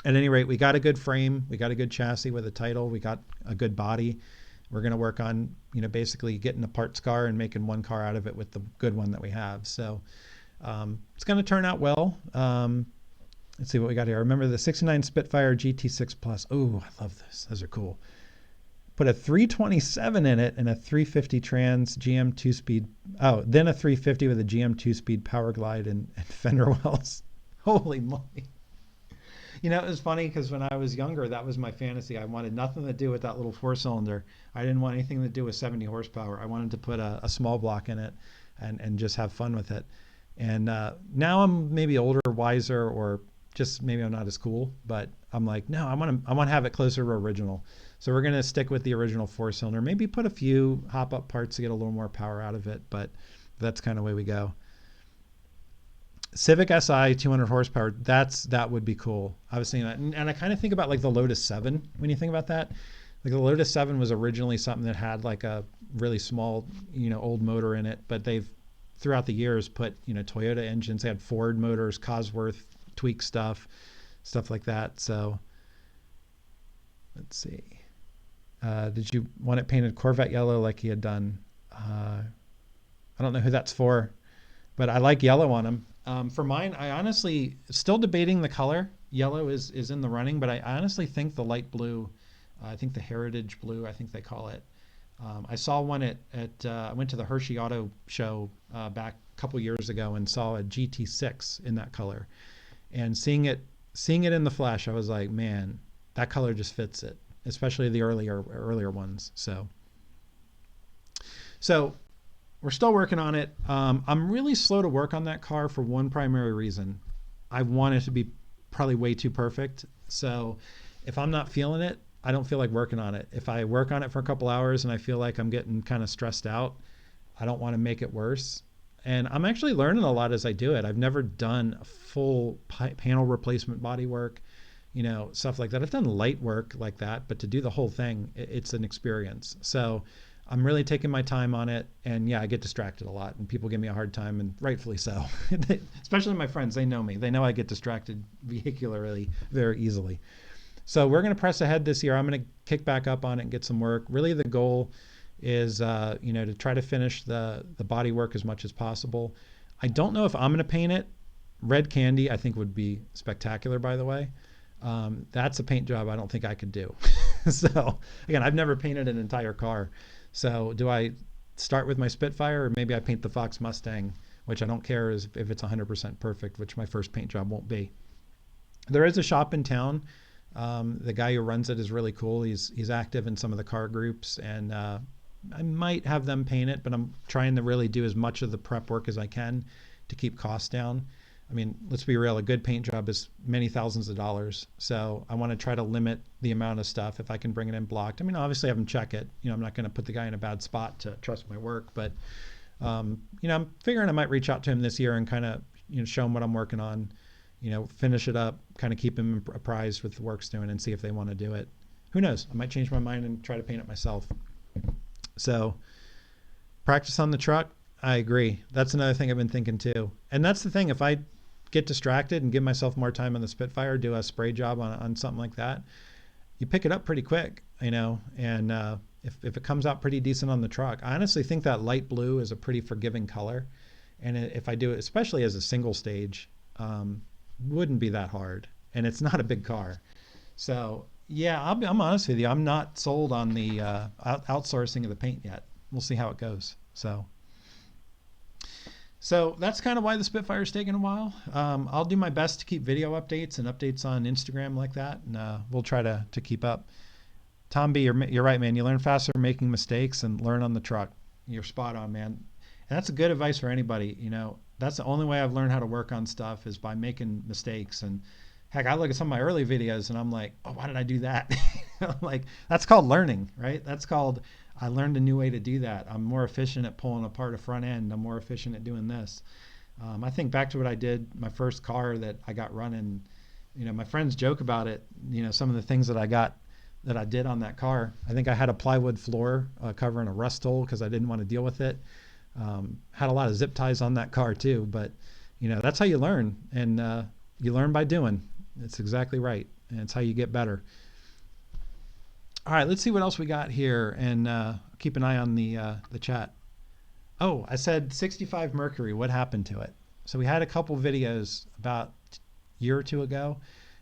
at any rate, we got a good frame. We got a good chassis with a title. We got a good body. We're going to work on, basically getting a parts car and making one car out of it with the good one that we have. So it's going to turn out well. Let's see what we got here. I remember the 69 Spitfire GT6 Plus. Oh, I love this. Those are cool. Put a 327 in it and a 350 trans GM 2-speed. Oh, then a 350 with a GM 2-speed power glide and fender wells. Holy moly. It was funny because when I was younger, that was my fantasy. I wanted nothing to do with that little 4-cylinder. I didn't want anything to do with 70 horsepower. I wanted to put a small block in it and just have fun with it. And now I'm maybe older, wiser, or just maybe I'm not as cool, but I'm like, no, I want to have it closer to original. So we're going to stick with the original 4-cylinder, maybe put a few hop up parts to get a little more power out of it, but that's kind of the way we go. Civic Si 200 horsepower, that would be cool. I was thinking that, and I kind of think about like the Lotus 7 when you think about that. Like the Lotus 7 was originally something that had like a really small, old motor in it, but they've throughout the years put, Toyota engines. They had Ford motors, Cosworth tweak stuff like that. So let's see. Did you want it painted Corvette yellow like he had done? I don't know who that's for, but I like yellow on them. For mine, I honestly still debating the color. Yellow is in the running, but I honestly think the light blue, I think the Heritage Blue, I think they call it. I saw one I went to the Hershey Auto Show back a couple years ago and saw a GT6 in that color. And seeing it in the flesh, I was like, man, that color just fits it, especially the earlier ones. So we're still working on it. I'm really slow to work on that car for one primary reason. I want it to be probably way too perfect. So if I'm not feeling it, I don't feel like working on it. If I work on it for a couple hours and I feel like I'm getting kind of stressed out, I don't want to make it worse. And I'm actually learning a lot as I do it. I've never done full panel replacement body work, stuff like that. I've done light work like that, but to do the whole thing, it's an experience. So I'm really taking my time on it. And yeah, I get distracted a lot and people give me a hard time, and rightfully so. Especially my friends, they know me. They know I get distracted vehicularly very easily. So we're going to press ahead this year. I'm going to kick back up on it and get some work. Really the goal is, to try to finish the body work as much as possible. I don't know if I'm going to paint it. Red candy, I think, would be spectacular, by the way. That's a paint job I don't think I could do. So again, I've never painted an entire car. So do I start with my Spitfire, or maybe I paint the Fox Mustang, which I don't care if it's 100% perfect, which my first paint job won't be. There is a shop in town. The guy who runs it is really cool. He's active in some of the car groups, and I might have them paint it, but I'm trying to really do as much of the prep work as I can to keep costs down. I mean, let's be real, a good paint job is many thousands of dollars. So I want to try to limit the amount of stuff if I can bring it in blocked. I mean, obviously have him check it. I'm not going to put the guy in a bad spot to trust my work, but I'm figuring I might reach out to him this year and kind of, show him what I'm working on, finish it up, kind of keep him apprised with the work's doing, and see if they want to do it. Who knows? I might change my mind and try to paint it myself. So practice on the truck. I agree. That's another thing I've been thinking too. And that's the thing. If I get distracted and give myself more time on the Spitfire, do a spray job on something like that, you pick it up pretty quick, and if it comes out pretty decent on the truck, I honestly think that light blue is a pretty forgiving color. And if I do it, especially as a single stage, wouldn't be that hard. And it's not a big car. So yeah, I'm honest with you. I'm not sold on the outsourcing of the paint yet. We'll see how it goes. So that's kind of why the Spitfire's taking a while. I'll do my best to keep video updates and updates on Instagram like that, and we'll try to keep up. Tom B, you're right, man. You learn faster making mistakes and learn on the truck. You're spot on, man. And that's a good advice for anybody. That's the only way I've learned how to work on stuff is by making mistakes. And heck, I look at some of my early videos and I'm like, oh, why did I do that? Like, that's called learning, right? That's called, I learned a new way to do that. I'm more efficient at pulling apart a front end. I'm more efficient at doing this. I think back to what I did, my first car that I got running, my friends joke about it, some of the things that I did on that car. I think I had a plywood floor covering a rust hole because I didn't want to deal with it. Had a lot of zip ties on that car too, but that's how you learn, and you learn by doing. It's exactly right, and it's how you get better. All right, let's see what else we got here, and keep an eye on the chat. Oh, I said 65 Mercury. What happened to it? So we had a couple videos about a year or two ago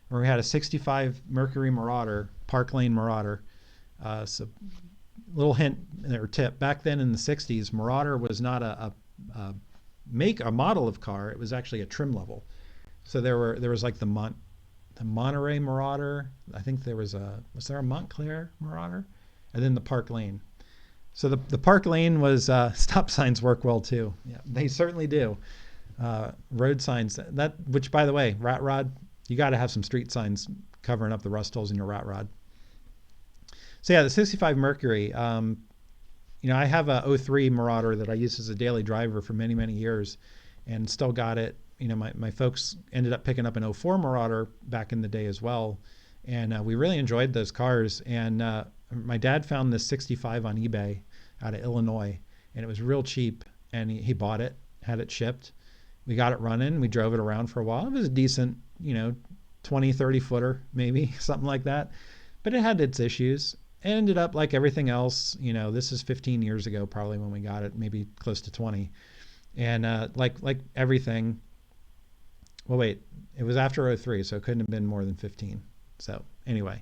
where we had a 65 Mercury Marauder, Park Lane Marauder. So little hint or tip, back then in the 60s, Marauder was not a model of car. It was actually a trim level. So there was like the Monterey Marauder. I think was there a Montclair Marauder? And then the Park Lane. So the Park Lane was, stop signs work well too. Yeah, they certainly do. road signs. Which by the way, rat rod, you got to have some street signs covering up the rust holes in your rat rod. So yeah, the 65 Mercury. I have a 03 Marauder that I used as a daily driver for many, many years and still got it. My folks ended up picking up an 04 Marauder back in the day as well. And we really enjoyed those cars. And my dad found this 65 on eBay out of Illinois, and it was real cheap. And he bought it, had it shipped. We got it running. We drove it around for a while. It was a decent, 20, 30 footer, maybe something like that. But it had its issues. It ended up like everything else. This is 15 years ago, probably when we got it, maybe close to 20. And like everything, well, wait, it was after 03, so it couldn't have been more than 15. So anyway,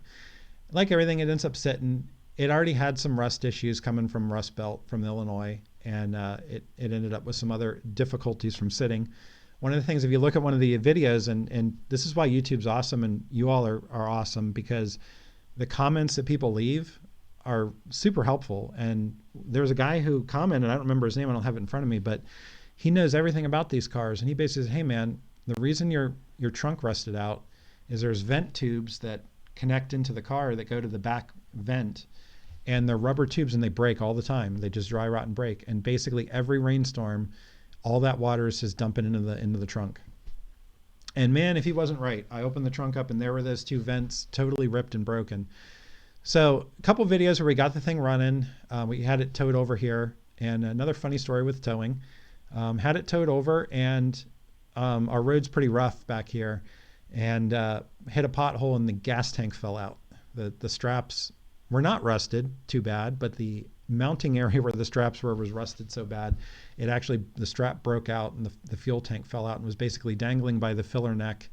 like everything, it ends up sitting. It already had some rust issues coming from Rust Belt from Illinois, and it ended up with some other difficulties from sitting. One of the things, if you look at one of the videos, and this is why YouTube's awesome, and you all are awesome, because the comments that people leave are super helpful. And there was a guy who commented, I don't remember his name, I don't have it in front of me, but he knows everything about these cars. And he basically says, hey man, the reason your trunk rusted out is there's vent tubes that connect into the car that go to the back vent, and they're rubber tubes and they break all the time. They just dry rot and break. And basically every rainstorm, all that water is just dumping into the trunk. And man, if he wasn't right, I opened the trunk up and there were those two vents totally ripped and broken. So a couple videos where we got the thing running. We had it towed over here. And another funny story with towing. Had it towed over, and our road's pretty rough back here, and hit a pothole and the gas tank fell out. The straps were not rusted too bad, but the mounting area where the straps were was rusted so bad, the strap broke out and the fuel tank fell out and was basically dangling by the filler neck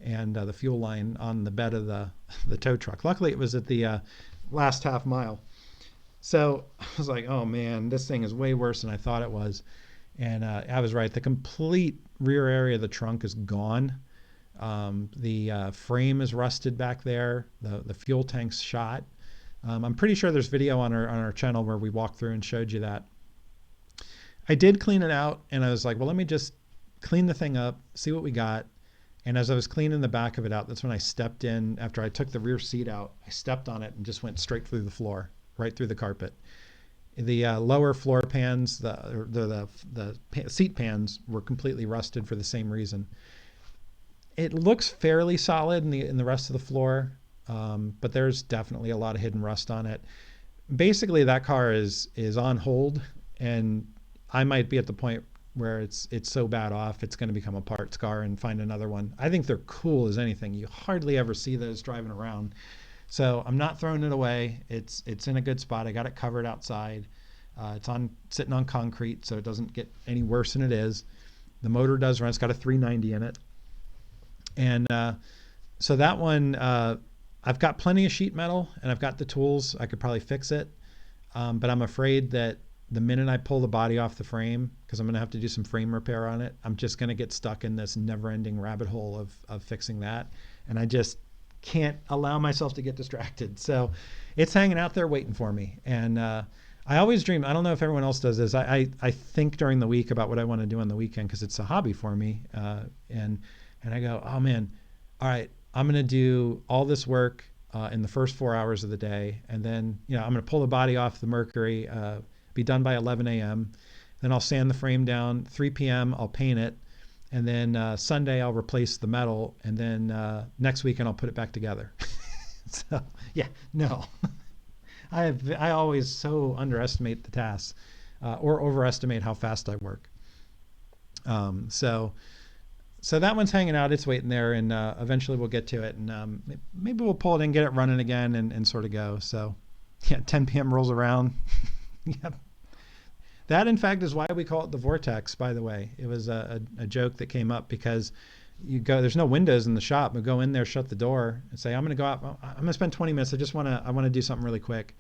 and the fuel line on the bed of the tow truck. Luckily, it was at the last half mile. So I was like, oh man, this thing is way worse than I thought it was. And I was right. The complete rear area of the trunk is gone. The frame is rusted back there. The fuel tank's shot. I'm pretty sure there's video on our channel where we walked through and showed you that. I did clean it out, and I was like, well, let me just clean the thing up, see what we got. And as I was cleaning the back of it out, that's when I stepped in. After I took the rear seat out, I stepped on it and just went straight through the floor, right through the carpet. The lower floor pans, the seat pans were completely rusted for the same reason. It looks fairly solid in the rest of the floor, but there's definitely a lot of hidden rust on it. Basically, that car is on hold, and I might be at the point where it's so bad off, it's going to become a parts car and find another one. I think they're cool as anything. You hardly ever see those driving around. So I'm not throwing it away. It's in a good spot. I got it covered outside. It's sitting on concrete, so it doesn't get any worse than it is. The motor does run. It's got a 390 in it. And so that one, I've got plenty of sheet metal, and I've got the tools. I could probably fix it. But I'm afraid that the minute I pull the body off the frame, because I'm going to have to do some frame repair on it, I'm just going to get stuck in this never-ending rabbit hole of fixing that. And I just can't allow myself to get distracted. So it's hanging out there waiting for me. And I always dream, I don't know if everyone else does this, I think during the week about what I want to do on the weekend, because it's a hobby for me. And I go, oh man, all right, I'm going to do all this work in the first 4 hours of the day. And then, I'm going to pull the body off the Mercury, be done by 11 a.m. Then I'll sand the frame down. 3 p.m. I'll paint it. And then Sunday I'll replace the metal. And then next weekend I'll put it back together. So, yeah, no. I always so underestimate the tasks or overestimate how fast I work. So that one's hanging out. It's waiting there, and eventually we'll get to it. And maybe we'll pull it in, get it running again, and sort of go. So, yeah, 10 p.m. rolls around. Yep. That, in fact, is why we call it the Vortex, by the way. It was a joke that came up because there's no windows in the shop. We go in there, shut the door, and say, I'm going to go out. I'm going to spend 20 minutes. I want to do something really quick.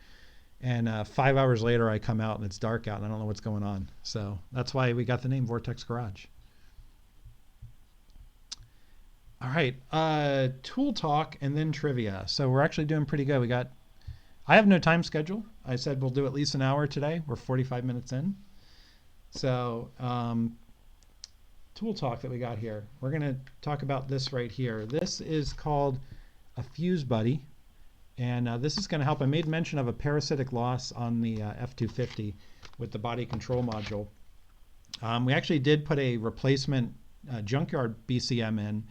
And 5 hours later, I come out and it's dark out and I don't know what's going on. So that's why we got the name Vortex Garage. All right, tool talk and then trivia. So we're actually doing pretty good. I have no time schedule. I said we'll do at least an hour today. We're 45 minutes in. So tool talk that we got here. We're going to talk about this right here. This is called a fuse buddy, and this is going to help. I made mention of a parasitic loss on the F250 with the body control module. We actually did put a replacement junkyard BCM in,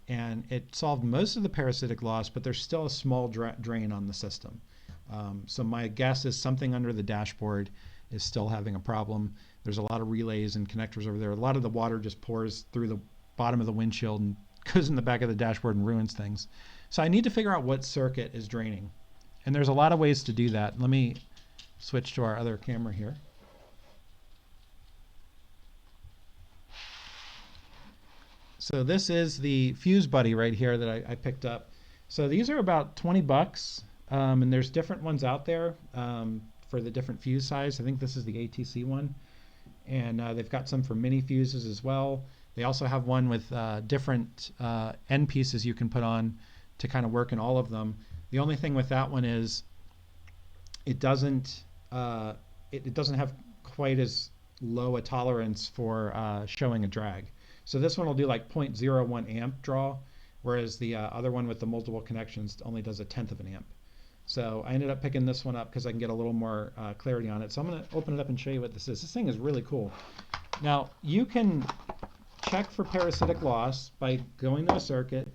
and it solved most of the parasitic loss, but there's still a small drain on the system. So my guess is something under the dashboard is still having a problem. There's a lot of relays and connectors over there. A lot of the water just pours through the bottom of the windshield and goes in the back of the dashboard and ruins things. So I need to figure out what circuit is draining. And there's a lot of ways to do that. Let me switch to our other camera here. So this is the fuse buddy right here that I picked up. So these are about 20 bucks, and there's different ones out there for the different fuse size. I think this is the ATC one, and they've got some for mini fuses as well. They also have one with different end pieces you can put on to kind of work in all of them. The only thing with that one is it doesn't have quite as low a tolerance for showing a drag. So this one will do like 0.01 amp draw, whereas the other one with the multiple connections only does 1/10 of an amp. So I ended up picking this one up because I can get a little more clarity on it. So I'm going to open it up and show you what this is. This thing is really cool. Now you can check for parasitic loss by going to a circuit,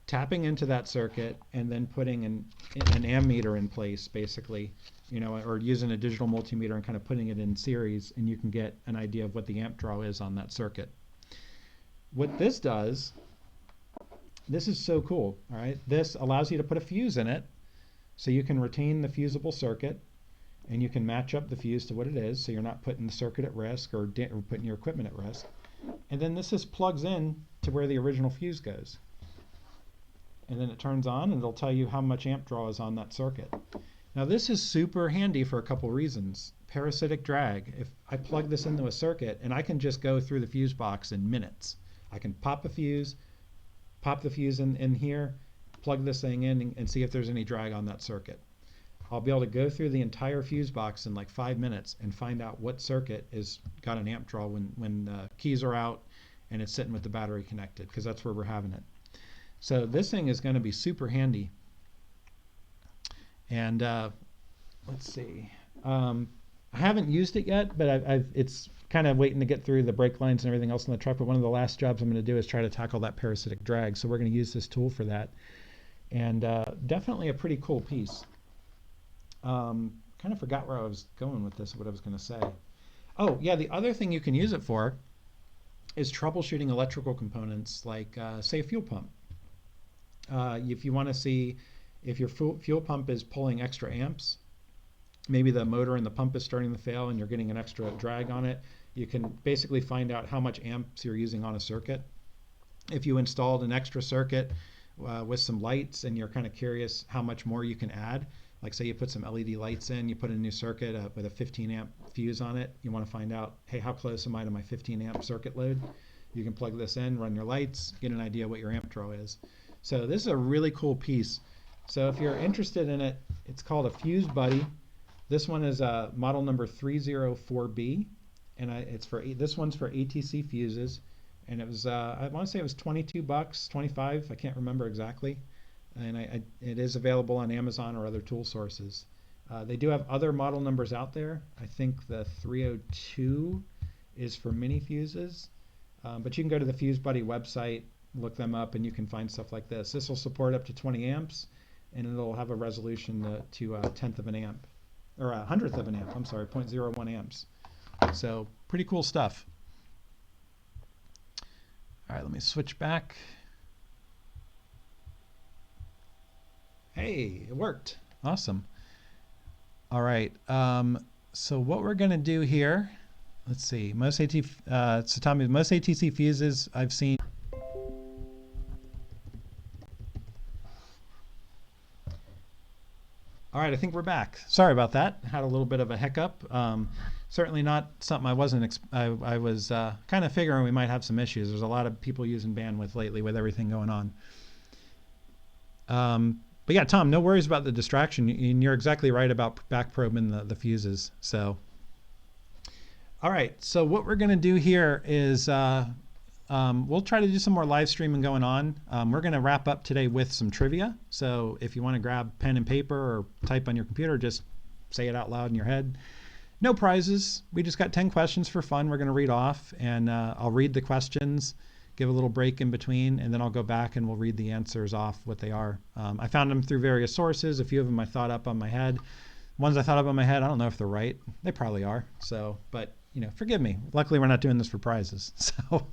tapping into that circuit, and then putting an ammeter in place, basically, you know, or using a digital multimeter and kind of putting it in series, and you can get an idea of what the amp draw is on that circuit. What this does, this is so cool, all right? This allows you to put a fuse in it, so you can retain the fusible circuit, and you can match up the fuse to what it is, so you're not putting the circuit at risk or putting your equipment at risk. And then this just plugs in to where the original fuse goes. And then it turns on, and it'll tell you how much amp draw is on that circuit. Now this is super handy for a couple reasons. Parasitic drag, if I plug this into a circuit, and I can just go through the fuse box in minutes. I can pop the fuse in here, plug this thing in, and see if there's any drag on that circuit. I'll be able to go through the entire fuse box in like 5 minutes and find out what circuit is got an amp draw when the keys are out and it's sitting with the battery connected, because that's where we're having it. So this thing is going to be super handy. And let's see. I haven't used it yet, but it's kind of waiting to get through the brake lines and everything else in the truck. But one of the last jobs I'm going to do is try to tackle that parasitic drag. So we're going to use this tool for that. And definitely a pretty cool piece. Kind of forgot where I was going with this, what I was going to say. Oh, yeah, the other thing you can use it for is troubleshooting electrical components like, say, a fuel pump. If you want to see if your fuel pump is pulling extra amps, maybe the motor and the pump is starting to fail and you're getting an extra drag on it, you can basically find out how much amps you're using on a circuit. If you installed an extra circuit with some lights and you're kind of curious how much more you can add, like say you put some LED lights in, you put a new circuit with a 15 amp fuse on it, you want to find out, hey, how close am I to my 15 amp circuit load? You can plug this in, run your lights, get an idea what your amp draw is. So this is a really cool piece. So if you're interested in it, it's called a Fuse Buddy. This one is model number 304B, and this one's for ATC fuses, and it was I want to say it was 22 bucks, 25, I can't remember exactly, and it is available on Amazon or other tool sources. They do have other model numbers out there. I think the 302 is for mini fuses, but you can go to the Fuse Buddy website, look them up, and you can find stuff like this. This will support up to 20 amps, and it'll have a resolution to 1/10 of an amp, or 100th of an amp, I'm sorry, 0.01 amps. So pretty cool stuff. All right, let me switch back. Hey, it worked. Awesome. All right, so what we're going to do here, let's see, most ATC fuses I've seen. All right, I think we're back. Sorry about that. Had a little bit of a hiccup. Certainly not something I wasn't. I was kind of figuring we might have some issues. There's a lot of people using bandwidth lately with everything going on. But yeah, Tom, no worries about the distraction. And you're exactly right about back probing the fuses. So, all right. So what we're going to do here is we'll try to do some more live streaming going on. We're going to wrap up today with some trivia. So if you want to grab pen and paper or type on your computer, just say it out loud in your head. No prizes. We just got 10 questions for fun. We're going to read off, and I'll read the questions, give a little break in between, and then I'll go back and we'll read the answers off what they are. I found them through various sources. A few of them I thought up on my head. Ones I thought up on my head, I don't know if they're right. They probably are. So, but you know, forgive me. Luckily, we're not doing this for prizes. So,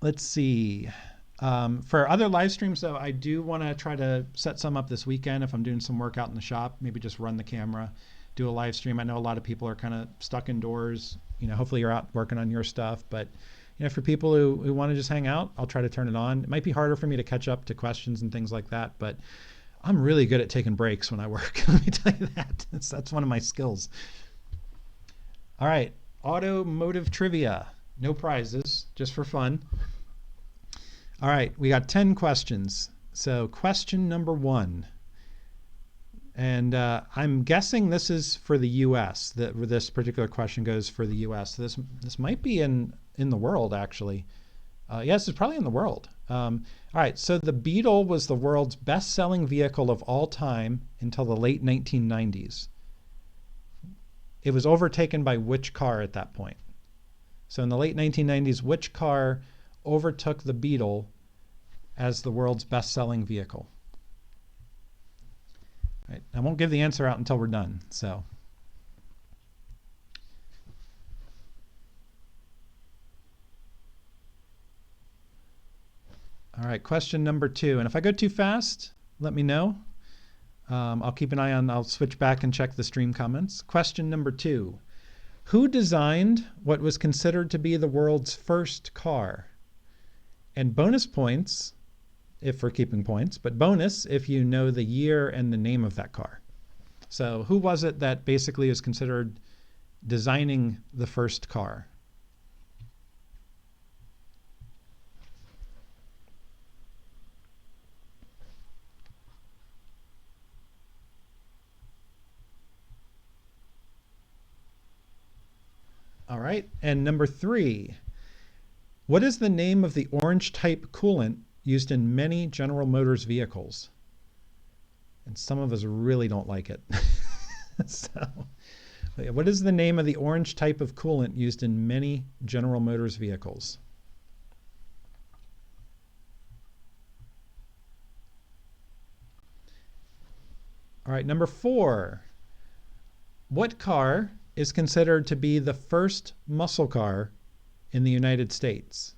let's see. For other live streams, though, I do want to try to set some up this weekend if I'm doing some work out in the shop. Maybe just run the camera, do a live stream. I know a lot of people are kind of stuck indoors. You know, hopefully you're out working on your stuff. But, you know, for people who want to just hang out, I'll try to turn it on. It might be harder for me to catch up to questions and things like that, but I'm really good at taking breaks when I work. Let me tell you that. That's one of my skills. All right, automotive trivia. No prizes, just for fun. All right, we got 10 questions. So question number 1. And I'm guessing this is for the U.S. This particular question goes for the U.S. This might be in the world, actually. Yes, it's probably in the world. All right, so the Beetle was the world's best-selling vehicle of all time until the late 1990s. It was overtaken by which car at that point? So in the late 1990s, which car overtook the Beetle as the world's best-selling vehicle? All right, I won't give the answer out until we're done. So. All right, question number 2. And if I go too fast, let me know. I'll keep an eye on, I'll switch back and check the stream comments. Question number 2. Who designed what was considered to be the world's first car? And bonus points, if we're keeping points, but bonus if you know the year and the name of that car. So who was it that basically is considered designing the first car? All right, and number 3, what is the name of the orange type coolant used in many General Motors vehicles? And some of us really don't like it. So, what is the name of the orange type of coolant used in many General Motors vehicles? All right, number 4, what car is considered to be the first muscle car in the United States?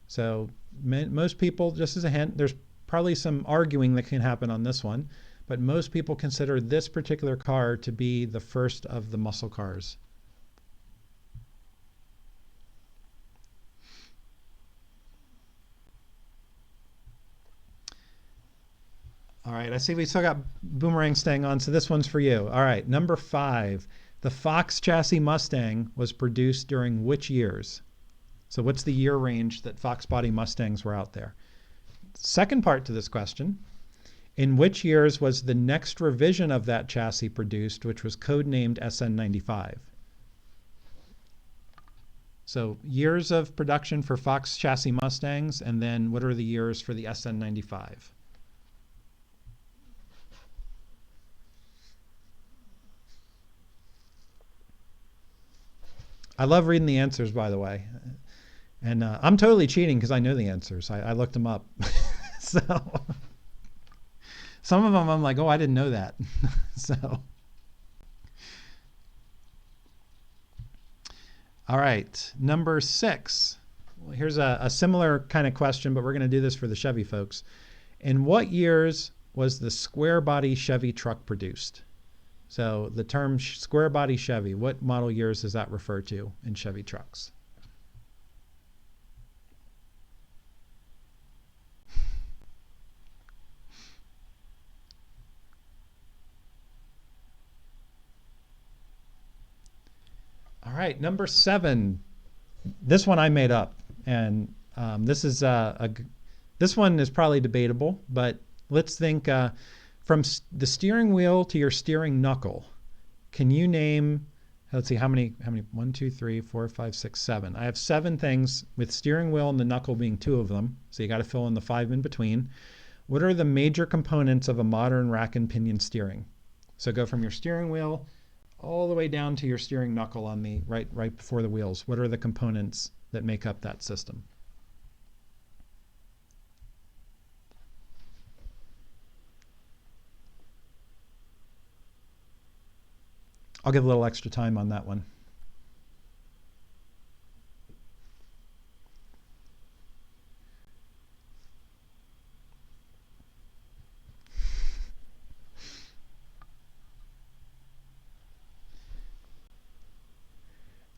So most people, just as a hint, there's probably some arguing that can happen on this one, but most people consider this particular car to be the first of the muscle cars. All right, I see we still got Boomerang staying on, so this one's for you. All right, number 5. The Fox chassis Mustang was produced during which years? So what's the year range that Fox body Mustangs were out there? Second part to this question, in which years was the next revision of that chassis produced, which was codenamed SN95? So years of production for Fox chassis Mustangs, and then what are the years for the SN95? I love reading the answers, by the way. And I'm totally cheating because I know the answers. I looked them up. So some of them I'm like, oh, I didn't know that. So. All right, number 6. Well, here's a similar kind of question, but we're going to do this for the Chevy folks. In what years was the square body Chevy truck produced? So the term square body Chevy, what model years does that refer to in Chevy trucks? All right, number 7. This one I made up, and this one is probably debatable, but let's think. From the steering wheel to your steering knuckle, can you name, let's see how many, 1, 2, 3, 4, 5, 6, 7. I have 7 things with steering wheel and the knuckle being 2 of them. So you got to fill in the 5 in between. What are the major components of a modern rack and pinion steering? So go from your steering wheel all the way down to your steering knuckle on the right before the wheels. What are the components that make up that system? I'll give a little extra time on that one.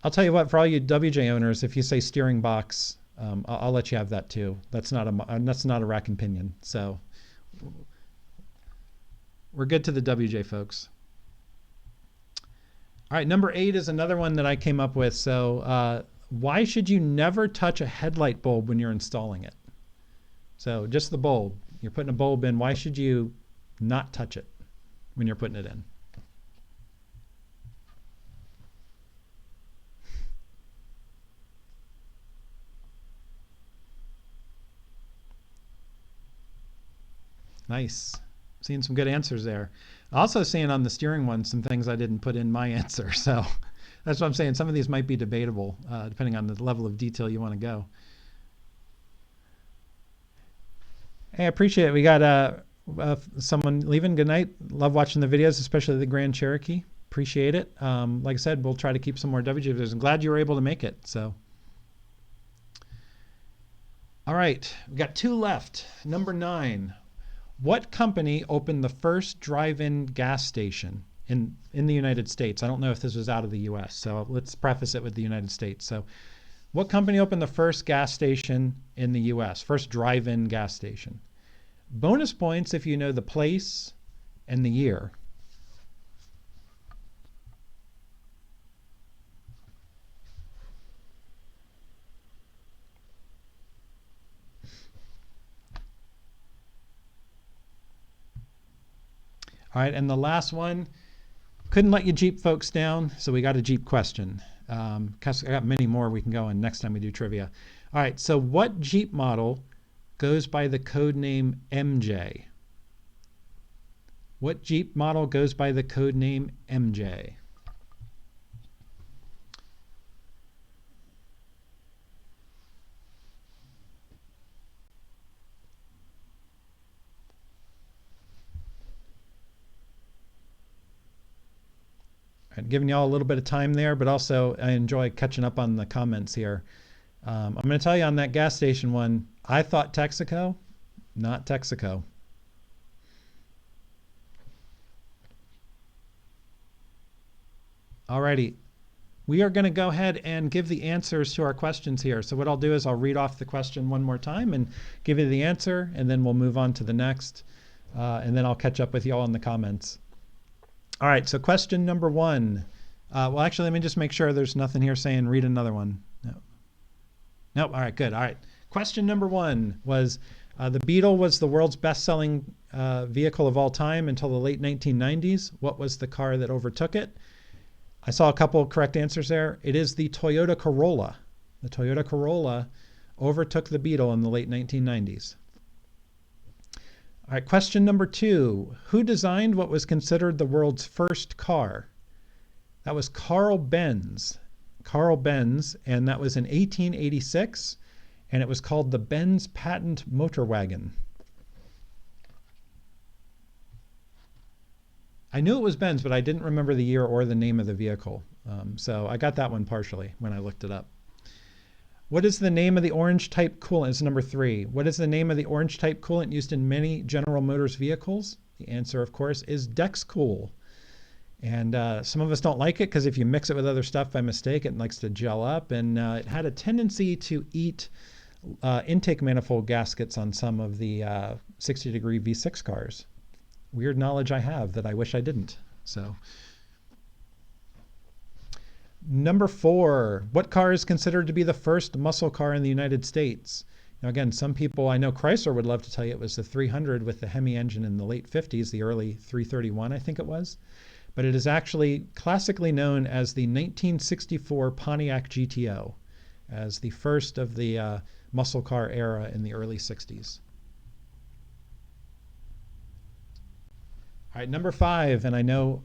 I'll tell you what, for all you WJ owners, if you say steering box, I'll let you have that too. That's not a rack and pinion. So we're good to the WJ folks. All right, number 8 is another one that I came up with. So why should you never touch a headlight bulb when you're installing it? So just the bulb. You're putting a bulb in. Why should you not touch it when you're putting it in? Nice. Seeing some good answers there. Also seeing on the steering one some things I didn't put in my answer. So that's what I'm saying. Some of these might be debatable depending on the level of detail you want to go. Hey, I appreciate it. We got someone leaving. Good night. Love watching the videos, especially the Grand Cherokee. Appreciate it. Like I said, we'll try to keep some more WJ videos. I'm glad you were able to make it. So, all right, we got 2 left. Number 9. What company opened the first drive-in gas station in the United States? I don't know if this was out of the US, so let's preface it with the United States. So what company opened the first gas station in the US, first drive-in gas station? Bonus points if you know the place and the year. All right, and the last one, couldn't let you Jeep folks down, so we got a Jeep question. I got many more we can go on next time we do trivia. All right, so what Jeep model goes by the code name MJ? What Jeep model goes by the code name MJ? Giving you all a little bit of time there, but also I enjoy catching up on the comments here. I'm going to tell you on that gas station one, I thought Texaco, not Texaco. Alrighty, we are going to go ahead and give the answers to our questions here. So what I'll do is I'll read off the question one more time and give you the answer, and then we'll move on to the next, and then I'll catch up with you all in the comments. All right, so question number 1. Well, actually, let me just make sure there's nothing here saying read another one. No. Nope, all right, good. All right. Question number 1 was, the Beetle was the world's best-selling vehicle of all time until the late 1990s. What was the car that overtook it? I saw a couple of correct answers there. It is the Toyota Corolla. The Toyota Corolla overtook the Beetle in the late 1990s. All right, question number 2. Who designed what was considered the world's first car? That was Carl Benz. Carl Benz, and that was in 1886, and it was called the Benz Patent Motor Wagon. I knew it was Benz, but I didn't remember the year or the name of the vehicle. So I got that one partially when I looked it up. What is the name of the orange type coolant? It's number 3. What is the name of the orange type coolant used in many General Motors vehicles? The answer, of course, is Dexcool. And some of us don't like it because if you mix it with other stuff by mistake, it likes to gel up. And it had a tendency to eat intake manifold gaskets on some of the 60-degree V6 cars. Weird knowledge I have that I wish I didn't. So. Number 4, what car is considered to be the first muscle car in the United States? Now again, some people, I know Chrysler would love to tell you it was the 300 with the Hemi engine in the late 50s, the early 331 I think it was. but it is actually classically known as the 1964 Pontiac GTO, as the first of the muscle car era in the early 60s. All right, number 5, and I know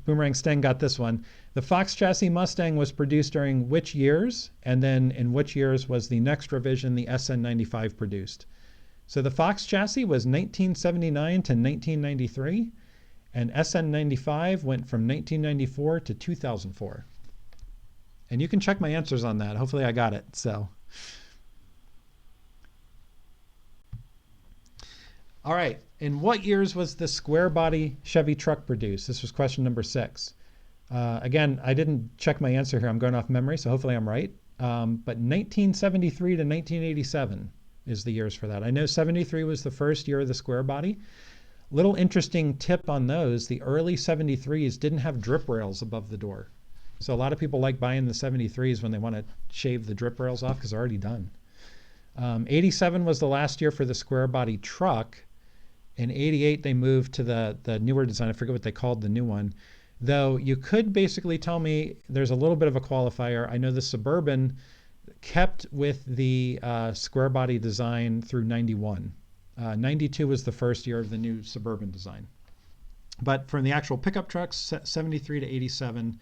Boomerang Steng got this one. The Fox chassis Mustang was produced during which years, and then in which years was the next revision, the SN95, produced? So the Fox chassis was 1979 to 1993, and SN95 went from 1994 to 2004. And you can check my answers on that. Hopefully I got it. So, all right. In what years was the square body Chevy truck produced? This was question number 6. Again, I didn't check my answer here. I'm going off memory, so hopefully I'm right. But 1973 to 1987 is the years for that. I know 73 was the first year of the square body. Little interesting tip on those, the early 73s didn't have drip rails above the door. So a lot of people like buying the 73s when they want to shave the drip rails off because they're already done. 87 was the last year for the square body truck. In 88, they moved to the newer design. I forget what they called the new one. Though you could basically tell me there's a little bit of a qualifier. I know the Suburban kept with the square body design through 91. 92 was the first year of the new Suburban design. But from the actual pickup trucks, 73 to 87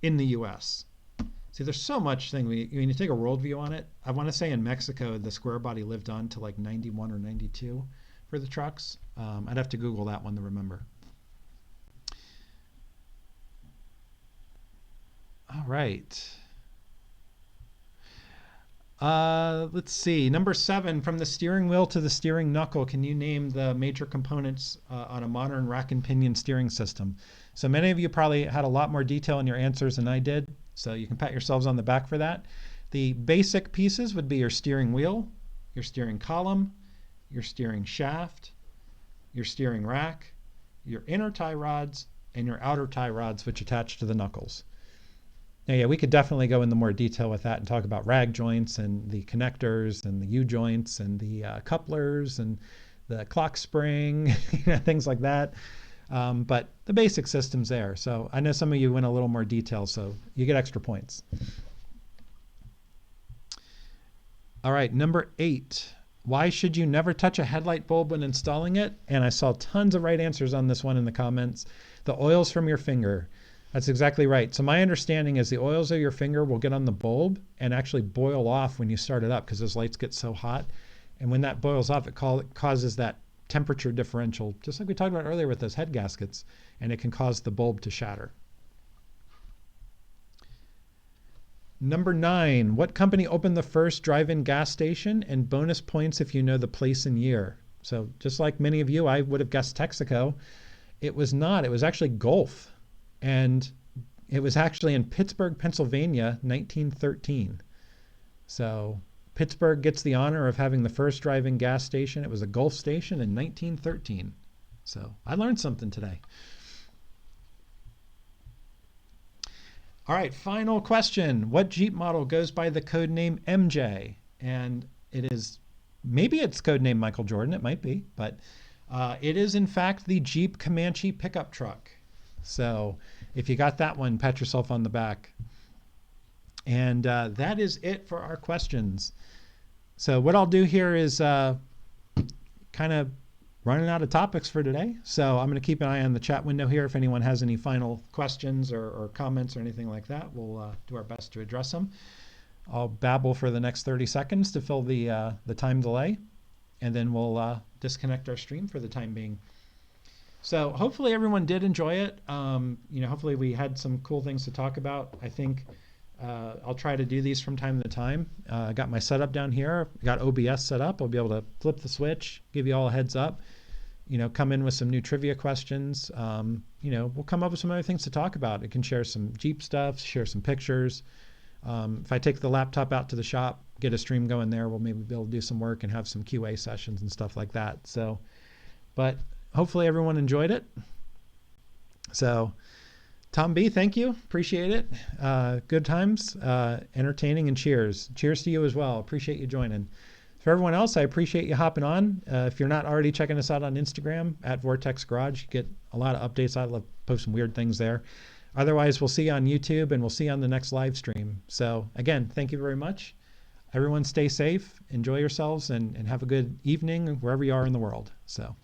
in the US. See, there's so much thing. When you take a worldview on it, I want to say in Mexico, the square body lived on to like 91 or 92 for the trucks. I'd have to Google that one to remember. All right. Let's see. Number 7, from the steering wheel to the steering knuckle, can you name the major components on a modern rack and pinion steering system? So many of you probably had a lot more detail in your answers than I did, so you can pat yourselves on the back for that. The basic pieces would be your steering wheel, your steering column, your steering shaft, your steering rack, your inner tie rods, and your outer tie rods, which attach to the knuckles. Now, yeah, we could definitely go into more detail with that and talk about rag joints and the connectors and the U-joints and the couplers and the clock spring, things like that. But the basic system's there. So I know some of you went a little more detail, so you get extra points. All right, number 8. Why should you never touch a headlight bulb when installing it? And I saw tons of right answers on this one in the comments. The oils from your finger. That's exactly right. So my understanding is the oils of your finger will get on the bulb and actually boil off when you start it up because those lights get so hot. And when that boils off, it causes that temperature differential, just like we talked about earlier with those head gaskets, and it can cause the bulb to shatter. Number 9, what company opened the first drive-in gas station? And bonus points if you know the place and year. So just like many of you, I would have guessed Texaco. It was not. It was actually Gulf. And it was actually in Pittsburgh, Pennsylvania, 1913. So Pittsburgh gets the honor of having the first drive-in gas station. It was a Gulf station in 1913. So I learned something today. All right, final question. What Jeep model goes by the code name MJ? And it is, maybe it's code name Michael Jordan. It might be, but it is in fact the Jeep Comanche pickup truck. So if you got that one, pat yourself on the back. And that is it for our questions. So what I'll do here is kind of running out of topics for today. So I'm going to keep an eye on the chat window here. If anyone has any final questions or comments or anything like that, we'll do our best to address them. I'll babble for the next 30 seconds to fill the time delay, and then we'll disconnect our stream for the time being. So hopefully everyone did enjoy it. Hopefully we had some cool things to talk about. I think I'll try to do these from time to time. I got my setup down here. I got OBS set up. I'll be able to flip the switch, give you all a heads up, come in with some new trivia questions. We'll come up with some other things to talk about. I can share some Jeep stuff, share some pictures. If I take the laptop out to the shop, get a stream going there, we'll maybe be able to do some work and have some QA sessions and stuff like that. So, but hopefully everyone enjoyed it. So Tom B, thank you. Appreciate it. Good times, entertaining, and cheers. Cheers to you as well. Appreciate you joining. For everyone else, I appreciate you hopping on. If you're not already checking us out on Instagram at Vortex Garage, you get a lot of updates. I love posting weird things there. Otherwise, we'll see you on YouTube and we'll see you on the next live stream. So again, thank you very much. Everyone stay safe, enjoy yourselves, and have a good evening wherever you are in the world. So.